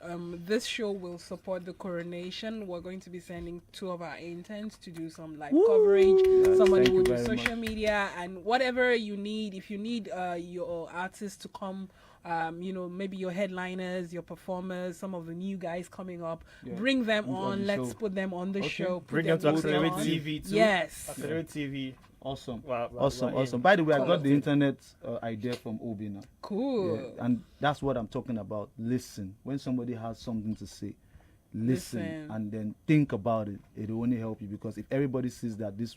this show will support the coronation. We're going to be sending 2 of our interns to do some live coverage. Somebody will do social media and whatever you need. If you need your artists to come. Maybe your headliners, your performers, some of the new guys coming up. Bring them on. Let's put them on the show. Bring them to Accelerate TV too. Yes. Accelerate TV. Awesome. Awesome. By the way, I got the internet idea from Obinna. Cool. Yeah, and that's what I'm talking about. Listen. When somebody has something to say, listen. And then think about it. It will only help you, because if everybody sees that this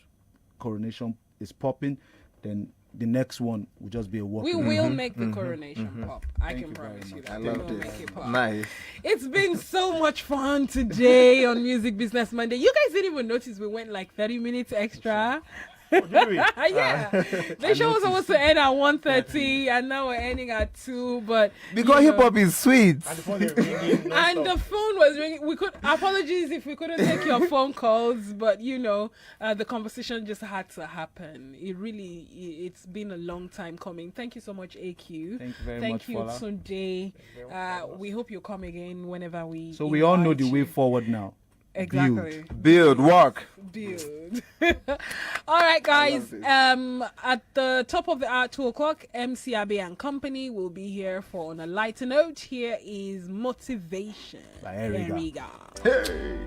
coronation is popping, then the next one will just be a walk. We will make the coronation pop. I can promise you that. I love this. Nice. It's been so much fun today on Music Business Monday. You guys didn't even notice we went like 30 minutes extra. Yeah, the show was supposed to end at 1:30 and now we're ending at 2. But because hip hop is sweet, and the phone was ringing. We could apologies if we couldn't take your phone calls, but the conversation just had to happen. It's been a long time coming. Thank you so much, AQ. Thank you very much. Thank you, Fola. Tunde. We hope you come again whenever we. So we all know the way forward now. Exactly. Build, work. Build. All right, guys. At the top of the hour, 2:00, MC Abe and company will be here for On a Lighter Note. Here is Motivation. There we go. Hey.